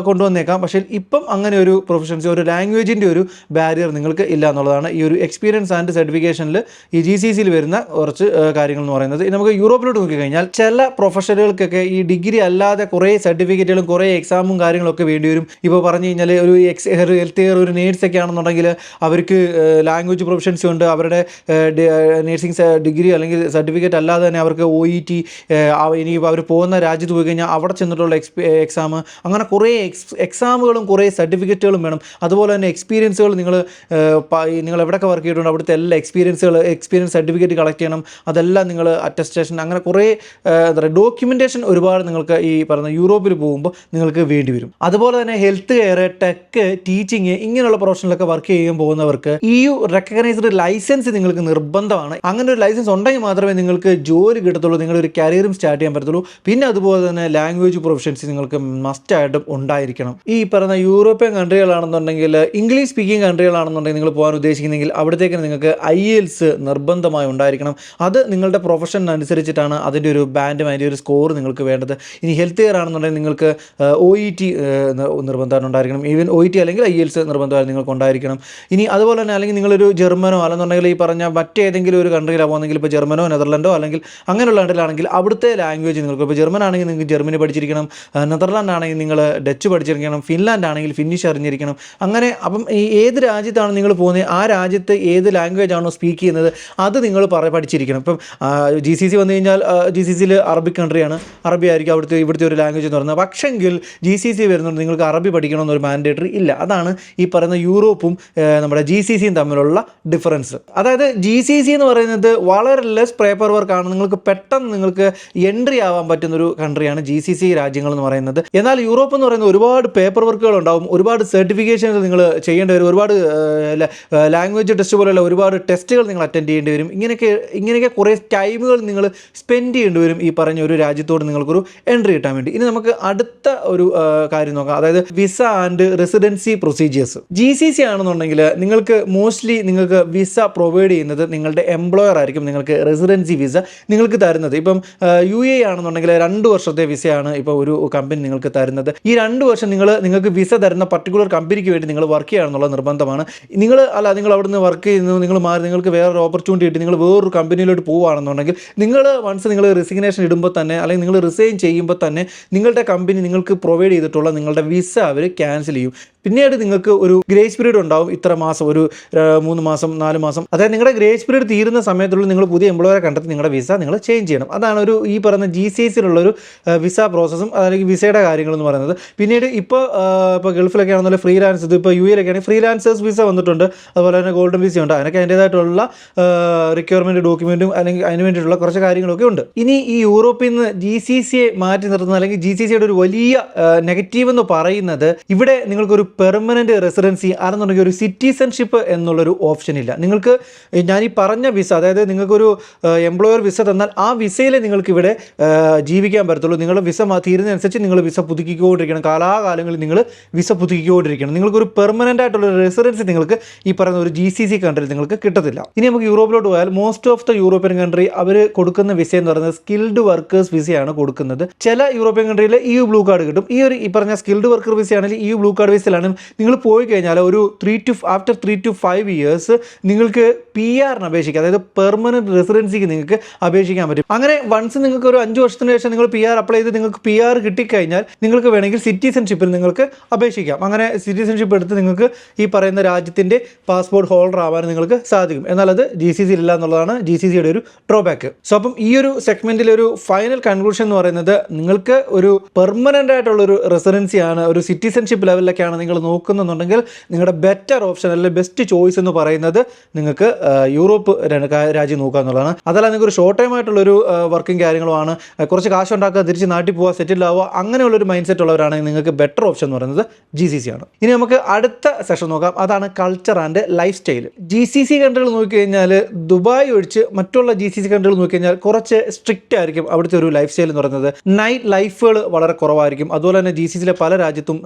കൊണ്ടുവന്നേക്കാം. പക്ഷേ ഇപ്പം അങ്ങനെ ഒരു പ്രൊഫഷൻസി, ഒരു ലാംഗ്വേജിൻ്റെ ഒരു ബാരിയർ നിങ്ങൾക്ക് ഇല്ല എന്നുള്ളതാണ് ഈ ഒരു എക്സ്പീരിയൻസ് ആൻഡ് സർട്ടിഫിക്കേഷനിൽ ഈ GCCയിൽ വരുന്ന കുറച്ച് കാര്യങ്ങൾ എന്ന് പറയുന്നത്. നമുക്ക് യൂറോപ്പിലോട്ട് നോക്കിക്കഴിഞ്ഞാൽ ചില പ്രൊഫഷനുകൾക്കൊക്കെ ഈ ഡിഗ്രി അല്ലാതെ കുറേ സർട്ടിഫിക്കറ്റുകളും കുറേ എക്സാമും കാര്യങ്ങളൊക്കെ വേണ്ടി വരും. ഇപ്പോൾ പറഞ്ഞു കഴിഞ്ഞാൽ ഒരു ഹെൽത്ത് കെയർ ഒരു നേഴ്സൊക്കെ ആണെന്നുണ്ടെങ്കിൽ അവർക്ക് ലാംഗ്വേജ് പ്രൊഫഷൻസി ഉണ്ട്. അവരുടെ നേഴ്സിംഗ് ഡിഗ്രി അല്ലെങ്കിൽ സർട്ടിഫിക്കറ്റ് അല്ലാതെ തന്നെ അവർക്ക് OET, ഇനിയിപ്പോൾ അവർ പോകുന്ന രാജ്യത്ത് പോയി കഴിഞ്ഞാൽ അവിടെ ചെന്നിട്ടുള്ള എക്സാം, അങ്ങനെ കുറേ എക്സാമുകളും കുറേ സർട്ടിഫിക്കറ്റുകളും വേണം. അതുപോലെ തന്നെ എക്സ്പീരിയൻസുകൾ നിങ്ങൾ എവിടെയൊക്കെ വർക്ക് ചെയ്തിട്ടുണ്ട് അവിടുത്തെ എല്ലാ എക്സ്പീരിയൻസ് സർട്ടിഫിക്കറ്റ് കളക്ട് ചെയ്യണം. അതെല്ലാം നിങ്ങൾ അറ്റസ്റ്റേഷൻ, അങ്ങനെ കുറേ എന്താ പറയുക ഡോക്യുമെൻറ്റേഷൻ ഒരുപാട് നിങ്ങൾക്ക് ഈ പറയുന്ന യൂറോപ്പിൽ പോകുമ്പോൾ നിങ്ങൾക്ക് വേണ്ടി വരും. അതുപോലെ തന്നെ ഹെൽത്ത് കെയർ, ടെക്ക്, ടീച്ചിങ് ഇങ്ങനെയുള്ള പ്രൊഫഷനിലൊക്കെ വർക്ക് ചെയ്യാൻ പോകുന്നവർക്ക് EU റെക്കഗ്നൈസ്ഡ് ലൈസൻസ് നിങ്ങൾക്ക് നിർബന്ധമാണ്. അങ്ങനെ ഒരു ലൈസൻസ് ഉണ്ടെങ്കിൽ മാത്രമേ നിങ്ങൾക്ക് ജോലി കിട്ടത്തുള്ളൂ, നിങ്ങളുടെ ഒരു കരിയറും സ്റ്റാർട്ട് ചെയ്യാൻ പറ്റത്തുള്ളൂ. പിന്നെ അതുപോലെ തന്നെ ലാംഗ്വേജ് പ്രൊഫഷൻസി നിങ്ങൾക്ക് മസ്റ്റായിട്ടും ഉണ്ടായിരിക്കണം. ഈ പറയുന്ന യൂറോപ്യൻ കൺട്രികളാണെന്നുണ്ടെങ്കിൽ, ഇംഗ്ലീഷ് സ്പീക്കിംഗ് കൺട്രികളാണെന്നുണ്ടെങ്കിൽ നിങ്ങൾ പോകാൻ ഉദ്ദേശിക്കുന്നെങ്കിൽ അവിടത്തേക്ക് നിങ്ങൾക്ക് IELTS നിർബന്ധമായി ഉണ്ടായിരിക്കണം. അത് നിങ്ങളുടെ പ്രൊഫഷനനുസരിച്ചിട്ടാണ് അതിൻ്റെ ഒരു ബാൻഡും അതിൻ്റെ ഒരു സ്കോർ നിങ്ങൾക്ക് വേണ്ടത്. ഇനി ഹെൽത്ത് കെയർ ആണെന്നുണ്ടെങ്കിൽ നിങ്ങൾക്ക് OET നിർബന്ധമായിട്ട് ഉണ്ടായിരിക്കണം. ഈവൻ OET അല്ലെങ്കിൽ IELTS നിർബന്ധമായി നിങ്ങൾക്ക് ഉണ്ടായിരിക്കണം. ഇനി അതുപോലെ തന്നെ അല്ലെങ്കിൽ നിങ്ങളൊരു ജർമ്മനോ അല്ലെന്നുണ്ടെങ്കിൽ ഈ പറഞ്ഞ മറ്റേതെങ്കിലും ഒരു കൺട്രിയിലാണ് പോകുന്നെങ്കിൽ, ഇപ്പോൾ ജർമ്മനോ നെതർലൻഡോ അല്ലെങ്കിൽ അങ്ങനെയുള്ള കൺട്രിയിലാണെങ്കിൽ അവിടുത്തെ ലാംഗ്വേജ് നിങ്ങൾക്ക്, ഇപ്പോൾ ജർമ്മൻ ആണെങ്കിൽ നിങ്ങൾക്ക് ജർമ്മനി പഠിച്ചിരിക്കണം, നെതർലാൻഡ് ആണെങ്കിൽ നിങ്ങൾ ഡച്ച് പഠിച്ചിരിക്കണം, ഫിൻലാൻഡ് ആണെങ്കിൽ ഫിന്നിഷ് അറിഞ്ഞിരിക്കണം. അങ്ങനെ അപ്പം ഈ ഏത് രാജ്യത്താണ് നിങ്ങൾ പോകുന്നത് ആ രാജ്യത്ത് ഏത് ലാംഗ്വേജ് ആണോ സ്പീക്ക് ചെയ്യുന്നത് അത് നിങ്ങൾ പഠിച്ചിരിക്കണം. ഇപ്പം GCC വന്നു കഴിഞ്ഞാൽ GCCയിൽ അറബിക് കൺട്രിയാണ്, അറബി ആയിരിക്കും ഇവിടുത്തെ ഒരു ലാംഗ്വേജ് എന്ന് പറയുന്നത്. പക്ഷെങ്കിൽ GCC വരുന്നുണ്ട് നിങ്ങൾക്ക് അറബി പഠിക്കണമെന്നൊരു മാൻഡേറ്ററി ഇല്ല. അതാണ് ഈ പറയുന്ന യൂറോപ്പും നമ്മുടെ GCCയും തമ്മിലുള്ള ഡിഫറൻസ്. അതായത് GCC എന്ന് പറയുന്നത് വളരെ ലെസ് പേപ്പർ വർക്കാണ്, നിങ്ങൾക്ക് എൻട്രി ആവാൻ പറ്റുന്നൊരു കൺട്രിയാണ് GCC രാജ്യങ്ങൾ എന്ന് പറയുന്നത്. എന്നാൽ യൂറോപ്പ് എന്ന് പറയുന്നത് ഒരുപാട് പേപ്പർ വർക്കുകൾ ഉണ്ടാവും, ഒരുപാട് സർട്ടിഫിക്കേഷൻസ് നിങ്ങൾ ചെയ്യേണ്ടി വരും, ഒരുപാട് ലാംഗ്വേജ് ടെസ്റ്റ് പോലെയുള്ള ഒരുപാട് ടെസ്റ്റുകൾ നിങ്ങൾ അറ്റൻഡ് ചെയ്യേണ്ടി വരും. ഇങ്ങനെയൊക്കെ കുറേ ടൈമുകൾ നിങ്ങൾ സ്പെൻഡ് ചെയ്യേണ്ടി വരും ഈ പറഞ്ഞ ഒരു രാജ്യത്തോട് നിങ്ങൾക്കൊരു എൻട്രി കിട്ടാൻ വേണ്ടി. ഇനി നമുക്ക് അടുത്ത ഒരു കാര്യം നോക്കാം, അതായത് visa and residency procedures. GCC ആണെന്നുണ്ടെങ്കിൽ നിങ്ങൾക്ക് വിസ പ്രൊവൈഡ് ചെയ്യുന്നത് നിങ്ങളുടെ എംപ്ലോയർ ആയിരിക്കും. നിങ്ങൾക്ക് റെസിഡൻസി വിസ നിങ്ങൾക്ക് തരുന്നത് ഇപ്പം UAE ആണെന്നുണ്ടെങ്കിൽ 2 വർഷത്തെ വിസയാണ് ഇപ്പോൾ ഒരു കമ്പനി നിങ്ങൾക്ക് തരുന്നത്. ഈ 2 വർഷം നിങ്ങൾക്ക് വിസ തരുന്ന പർട്ടിക്കുലർ കമ്പനിക്ക് വേണ്ടി നിങ്ങൾ വർക്ക് ചെയ്യുക നിർബന്ധമാണ്. നിങ്ങൾ അവിടെ നിന്ന് വർക്ക് ചെയ്യുന്നു, നിങ്ങൾക്ക് വേറൊരു ഓപ്പർച്യൂണിറ്റി കിട്ടി നിങ്ങൾ വേറൊരു കമ്പനിയിലോട്ട് പോവുകയാണെന്നുണ്ടെങ്കിൽ നിങ്ങൾ റിസിഗ്നേഷൻ ഇടുമ്പോൾ തന്നെ അല്ലെങ്കിൽ നിങ്ങൾ റിസൈൻ ചെയ്യുമ്പോൾ തന്നെ നിങ്ങളുടെ കമ്പനി നിങ്ങൾക്ക് പ്രൊവൈഡ് ചെയ്തിട്ടുള്ള നിങ്ങളുടെ വിസ അവർ ക്യാൻസൽ ചെയ്യും. പിന്നീട് നിങ്ങൾക്ക് ഒരു ഗ്രേസ് പീരീഡ് ഉണ്ടാവും, ഇത്ര മാസം, ഒരു 3 മാസം 4 മാസം. അതായത് നിങ്ങളുടെ ഗ്രേസ് പീരീഡ് തീരുന്ന സമയത്തുള്ള നിങ്ങൾ പുതിയ എംപ്ലോയറെ കണ്ടെത്തി നിങ്ങളുടെ വിസ നിങ്ങൾ ചേഞ്ച് ചെയ്യണം. അതാണ് ഈ പറയുന്ന GCCയിലുള്ളൊരു വിസ പ്രോസസ്സും അല്ലെങ്കിൽ വിസയുടെ കാര്യങ്ങളെന്ന് പറയുന്നത്. പിന്നീട് ഇപ്പോൾ ഗൾഫിലൊക്കെ ആണെന്നുള്ള ഫ്രീലാൻസ്, ഇപ്പോൾ UAEയിലൊക്കെ ആണെങ്കിൽ ഫ്രീലാൻസേഴ്സ് വിസ വന്നിട്ടുണ്ട്, അതുപോലെ തന്നെ ഗോൾഡൻ വിസ ഉണ്ട്. അതിനൊക്കെ അതിൻ്റേതായിട്ടുള്ള റിക്വയർമെൻറ്റ് ഡോക്യുമെൻറ്റും അല്ലെങ്കിൽ അതിന് വേണ്ടിയിട്ടുള്ള കുറച്ച് കാര്യങ്ങളൊക്കെ ഉണ്ട്. ഇനി ഈ യൂറോപ്പിൽ നിന്ന് GCCയെ മാറ്റി നിർത്തുന്ന അല്ലെങ്കിൽ GCCയുടെ ഒരു വലിയ നെഗറ്റീവ് എന്ന് പറയുന്നത് ഇവിടെ നിങ്ങൾക്കൊരു പെർമനൻറ്റ് റെസിഡൻസി ആണെന്നുണ്ടെങ്കിൽ ഒരു സിറ്റിസൺഷിപ്പ് എന്നുള്ളൊരു ഓപ്ഷൻ ഇല്ല. നിങ്ങൾക്ക് ഞാൻ ഈ പറഞ്ഞ വിസ, അതായത് നിങ്ങൾക്കൊരു എംപ്ലോയർ വിസ തന്നാൽ ആ വിസയിൽ നിങ്ങൾക്ക് ഇവിടെ ജീവിക്കാൻ പറ്റത്തുള്ളൂ. നിങ്ങളുടെ വിസ തീരുന്നതനുസരിച്ച് നിങ്ങൾ വിസ പുതുക്കിക്കൊണ്ടിരിക്കണം, കാലാകാലങ്ങളിൽ നിങ്ങൾ വിസ പുതുക്കിക്കൊണ്ടിരിക്കണം. നിങ്ങൾക്കൊരു പെർമനൻ്റ് ആയിട്ടുള്ള റെസിഡൻസി നിങ്ങൾക്ക് ഈ പറയുന്ന ഒരു GCC കൺട്രിയിൽ നിങ്ങൾക്ക് കിട്ടത്തില്ല. ഇനി നമുക്ക് യൂറോപ്പിലോട്ട് പോയാൽ most of the European country അവർ കൊടുക്കുന്ന വിസ എന്ന് പറയുന്നത് സ്കിൽഡ് വർക്കേഴ്സ് വിസയാണ് കൊടുക്കുന്നത്. ചില യൂറോപ്യൻ കൺട്രിയിൽ EU ബ്ലൂ കാർഡ് കിട്ടും. ഈ പറഞ്ഞ സ്കിൽഡ് വർക്കർ വിസ ആണെങ്കിൽ EU ബ്ലൂ കാർഡ് വിസയിലാണ് നിങ്ങൾ പോയി കഴിഞ്ഞാൽ ഒരു ആഫ്റ്റർ 3 to 5 years നിങ്ങൾക്ക് PR-ന് അപേക്ഷിക്കാം, അതായത് പെർമനൻറ്റ് റെസിഡൻസിക്ക് നിങ്ങൾക്ക് അപേക്ഷിക്കാൻ പറ്റും. അങ്ങനെ വൺസ് നിങ്ങൾക്ക് ഒരു 5 വർഷത്തിന് ശേഷം നിങ്ങൾ PR അപ്ലൈ ചെയ്ത് നിങ്ങൾക്ക് PR കിട്ടിക്കഴിഞ്ഞാൽ നിങ്ങൾക്ക് വേണമെങ്കിൽ സിറ്റിസൺഷിപ്പിൽ നിങ്ങൾക്ക് അപേക്ഷിക്കാം. അങ്ങനെ സിറ്റിസൺഷിപ്പ് എടുത്ത് നിങ്ങൾക്ക് ഈ പറയുന്ന രാജ്യത്തിൻ്റെ പാസ്പോർട്ട് ഹോൾഡർ ആവാൻ നിങ്ങൾക്ക് സാധിക്കും. എന്നാൽ അത് GCCയിൽ ഇല്ല എന്നുള്ളതാണ് GCCയുടെ ഒരു ഡ്രോബാക്ക്. സോ അപ്പം ഈ ഒരു സെഗ്മെൻറ്റിൽ ഒരു ഫൈനൽ കൺക്ലൂഷൻ എന്ന് പറയുന്നത് നിങ്ങൾക്ക് ഒരു പെർമനൻ്റ് ആയിട്ടുള്ളൊരു റെസിഡൻസിയാണ്, ഒരു സിറ്റിസൺഷിപ്പ് ലെവലിലൊക്കെയാണ് നിങ്ങൾ നോക്കുന്നുണ്ടെങ്കിൽ നിങ്ങളുടെ ബെറ്റർ ഓപ്ഷൻ അല്ലെങ്കിൽ ബെസ്റ്റ് ചോയ്സ് എന്ന് പറയുന്നത് നിങ്ങൾക്ക് യൂറോപ്പ് രാജ്യം നോക്കുക എന്നുള്ളതാണ്. അതല്ല നിങ്ങൾക്ക് ഒരു ഷോർട്ട് ടൈം ആയിട്ടുള്ളൊരു വർക്കിംഗ് കാര്യങ്ങളുമാണ്, കുറച്ച് കാശ് ഉണ്ടാക്കുക, തിരിച്ച് നാട്ടിൽ പോവുക, സെറ്റിൽ ആവുക, അങ്ങനെയുള്ളൊരു മൈൻഡ് സെറ്റ് ഉള്ളവരാണെങ്കിൽ നിങ്ങൾക്ക് ബെറ്റർ ഓപ്ഷൻ എന്ന് പറയുന്നത് GCC ആണ്. ഇനി നമുക്ക് അടുത്ത സെഷൻ നോക്കാം, അതാണ് culture and life style. GCC കൺട്രികൾ നോക്കിക്കഴിഞ്ഞാൽ ദുബായ് ഒഴിച്ച് മറ്റുള്ള GCC കൺട്രികൾ നോക്കിക്കഴിഞ്ഞാൽ കുറച്ച് സ്ട്രിക്റ്റ് ആയിരിക്കും അവിടുത്തെ ഒരു ലൈഫ് സ്റ്റൈൽ എന്ന് പറയുന്നത്. നൈറ്റ് ലൈഫുകൾ വളരെ കുറവായിരിക്കും. അതുപോലെ തന്നെ GCCയിലെ പല രാജ്യത്തും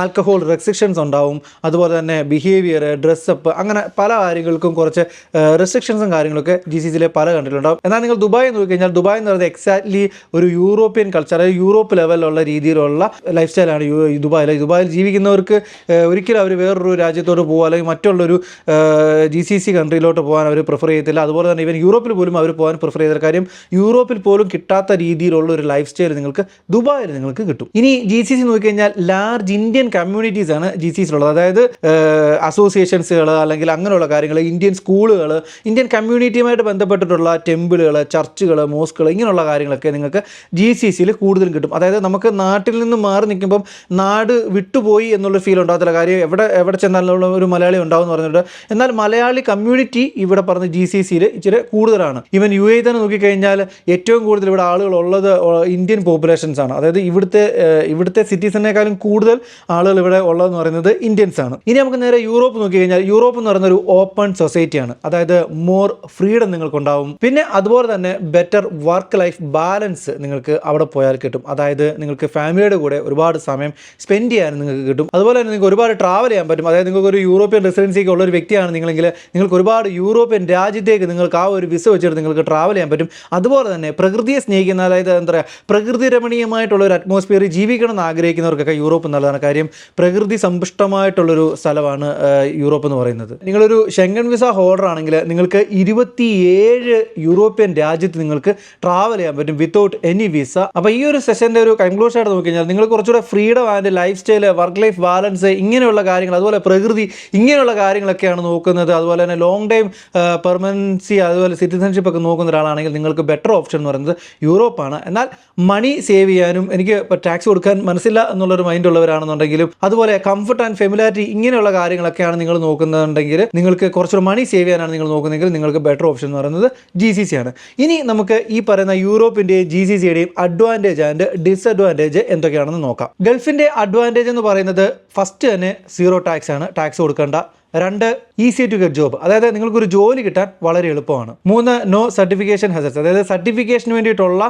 ആൽക്കഹോൾ റെസ്ട്രിക്ഷൻസ് ഉണ്ടാവും. അതുപോലെ തന്നെ ബിഹേവിയർ, ഡ്രസ്സപ്പ്, അങ്ങനെ പല കാര്യങ്ങൾക്കും കുറച്ച് റെസ്ട്രിക്ഷൻസും കാര്യങ്ങളൊക്കെ GCCയിലെ പല കൺട്രിയിലുണ്ടാവും. എന്നാൽ നിങ്ങൾ ദുബായ് നോക്കിക്കഴിഞ്ഞാൽ ദുബായ് എന്ന് പറയുന്നത് എക്സാക്ട്ലി ഒരു യൂറോപ്യൻ കൾച്ചർ, അതായത് യൂറോപ്പ് ലെവലിലുള്ള രീതിയിലുള്ള ലൈഫ് സ്റ്റൈലാണ് ദുബായിൽ ജീവിക്കുന്നവർക്ക് ഒരിക്കലും അവർ വേറൊരു രാജ്യത്തോട്ട് പോകുക അല്ലെങ്കിൽ മറ്റുള്ളൊരു GCC കൺട്രിയിലോട്ട് പോകാൻ അവർ പ്രിഫർ ചെയ്യത്തില്ല. അതുപോലെ തന്നെ ഇവൻ യൂറോപ്പിൽ പോലും അവർ പോകാൻ പ്രിഫർ ചെയ്ത കാര്യം യൂറോപ്പിൽ പോലും കിട്ടാത്ത രീതിയിലുള്ള ഒരു ലൈഫ് സ്റ്റൈൽ നിങ്ങൾക്ക് ദുബായിൽ നിങ്ങൾക്ക് കിട്ടും. ഇനി GCC നോക്കിക്കഴിഞ്ഞാൽ ലാർജ് ഇന്ത്യൻ കമ്മ്യൂണിറ്റീസ് ആണ് GCCയിലുള്ളത്. അതായത് അസോസിയേഷൻസുകൾ അല്ലെങ്കിൽ അങ്ങനെയുള്ള കാര്യങ്ങൾ, ഇന്ത്യൻ സ്കൂളുകൾ, ഇന്ത്യൻ കമ്മ്യൂണിറ്റിയുമായിട്ട് ബന്ധപ്പെട്ടിട്ടുള്ള ടെമ്പിളുകൾ, ചർച്ചുകൾ, മോസ്കുകൾ, ഇങ്ങനെയുള്ള കാര്യങ്ങളൊക്കെ നിങ്ങൾക്ക് GCCയിൽ കൂടുതലും കിട്ടും. അതായത് നമുക്ക് നാട്ടിൽ നിന്ന് മാറി നിൽക്കുമ്പം നാട് വിട്ടുപോയി എന്നുള്ള ഫീൽ ഉണ്ടാകത്തില്ല. കാര്യം എവിടെ ചെന്നാലുള്ള ഒരു മലയാളി ഉണ്ടാവും എന്ന് പറഞ്ഞിട്ട്. എന്നാൽ മലയാളി കമ്മ്യൂണിറ്റി ഇവിടെ പറഞ്ഞ GCCയിൽ ഇച്ചിരി കൂടുതലാണ്. ഈവൻ UAE തന്നെ നോക്കിക്കഴിഞ്ഞാൽ ഏറ്റവും കൂടുതൽ ഇവിടെ ആളുകൾ ഉള്ളത് ഇന്ത്യൻ പോപ്പുലേഷൻസ് ആണ്. അതായത് ഇവിടുത്തെ സിറ്റിസനേക്കാളും കൂടുതൽ ആളുകൾ ഇവിടെ ഉള്ളതെന്ന് പറയുന്നത് ഇന്ത്യൻസ് ആണ്. ഇനി നമുക്ക് നേരെ യൂറോപ്പ് നോക്കിക്കഴിഞ്ഞാൽ യൂറോപ്പ് എന്ന് പറയുന്ന ഒരു ഓപ്പൺ സൊസൈറ്റിയാണ്. അതായത് മോർ ഫ്രീഡം നിങ്ങൾക്കുണ്ടാവും. പിന്നെ അതുപോലെ തന്നെ ബെറ്റർ വർക്ക് ലൈഫ് ബാലൻസ് നിങ്ങൾക്ക് അവിടെ പോയാൽ കിട്ടും. അതായത് നിങ്ങൾക്ക് ഫാമിലിയുടെ കൂടെ ഒരുപാട് സമയം സ്പെൻഡ് ചെയ്യാനും നിങ്ങൾക്ക് കിട്ടും. അതുപോലെ തന്നെ നിങ്ങൾക്ക് ഒരുപാട് ട്രാവൽ ചെയ്യാൻ പറ്റും. അതായത് നിങ്ങൾക്ക് ഒരു യൂറോപ്യൻ റെസിഡൻസിക്ക് ഉള്ള ഒരു വ്യക്തിയാണ് നിങ്ങളെങ്കിൽ നിങ്ങൾക്ക് ഒരുപാട് യൂറോപ്യൻ രാജ്യത്തേക്ക് നിങ്ങൾക്ക് ആ ഒരു വിസ വെച്ചിട്ട് നിങ്ങൾക്ക് ട്രാവൽ ചെയ്യാൻ പറ്റും. അതുപോലെ തന്നെ പ്രകൃതിയെ സ്നേഹിക്കുന്ന, അതായത് എന്താ പറയുക, പ്രകൃതി രമണീയമായിട്ടുള്ള ഒരു അറ്റ്മോസ്ഫിയർ ജീവിക്കണം എന്ന് ആഗ്രഹിക്കുന്നവർക്കൊക്കെ യൂറോപ്പ് നല്ലതാണ്. കാര്യം പ്രകൃതി സമ്പുഷ്ടമായിട്ടുള്ളൊരു സ്ഥലമാണ് യൂറോപ്പ് എന്ന് പറയുന്നത്. നിങ്ങളൊരു ഷെങ്കൻ വിസ ഹോൾഡർ ആണെങ്കിൽ നിങ്ങൾക്ക് 27 യൂറോപ്യൻ രാജ്യത്ത് നിങ്ങൾക്ക് ട്രാവൽ ചെയ്യാൻ പറ്റും വിത്തൗട്ട് എനി വിസ. അപ്പോൾ ഈ ഒരു സെഷൻ്റെ ഒരു കൺക്ലൂഷൻ ആയിട്ട് നോക്കിക്കഴിഞ്ഞാൽ നിങ്ങൾ കുറച്ചുകൂടെ freedom and life style, work life balance, ഇങ്ങനെയുള്ള കാര്യങ്ങൾ, അതുപോലെ പ്രകൃതി, ഇങ്ങനെയുള്ള കാര്യങ്ങളൊക്കെയാണ് നോക്കുന്നത്. അതുപോലെ തന്നെ ലോങ് ടൈം പെർമനൻസി, അതുപോലെ സിറ്റിസൺഷിപ്പ് ഒക്കെ നോക്കുന്ന ഒരാളാണെങ്കിൽ നിങ്ങൾക്ക് ബെറ്റർ ഓപ്ഷൻ എന്ന് പറയുന്നത് യൂറോപ്പാണ്. എന്നാൽ മണി സേവ് ചെയ്യാനും, എനിക്ക് ഇപ്പോൾ ടാക്സ് കൊടുക്കാൻ മനസ്സില്ല എന്നുള്ളൊരു മൈൻഡ് ഉള്ളവരാണെന്നുണ്ടെങ്കിലും, അതുപോലെ കംഫർട്ട് ആൻഡ് ഫെമിലാരിറ്റി, ഇങ്ങനെയുള്ള കാര്യങ്ങളൊക്കെയാണ് നിങ്ങൾ നോക്കുന്നുണ്ടെങ്കിൽ, നിങ്ങൾക്ക് കുറച്ചുകൂടെ മണി സേവ് ചെയ്യാനാണ് നിങ്ങൾ നോക്കുന്നതെങ്കിൽ നിങ്ങൾക്ക് ബെറ്റർ ഓപ്ഷൻ എന്ന് പറയുന്നത് GCC ആണ്. ഇനി നമുക്ക് ഈ പറയുന്ന യൂറോപ്പിൻ്റെയും GCCയുടെയും അഡ്വാൻറ്റേജ് ആൻഡ് ഡിസഡ്വാൻറ്റേജ് എന്തൊക്കെയാണെന്ന് നോക്കാം. ഗൾഫിൻ്റെ അഡ്വാൻറ്റേജ് എന്ന് പറയുന്നത് ഫസ്റ്റ് തന്നെ 0 ടാക്സ് ആണ്, ടാക്സ് കൊടുക്കേണ്ട. 2, ഈസി ടു ഗെറ്റ് ജോബ്, അതായത് നിങ്ങൾക്കൊരു ജോലി കിട്ടാൻ വളരെ എളുപ്പമാണ്. 3, നോ സർട്ടിഫിക്കേഷൻ ഹസർട്സ്, അതായത് സർട്ടിഫിക്കേഷന് വേണ്ടിയിട്ടുള്ള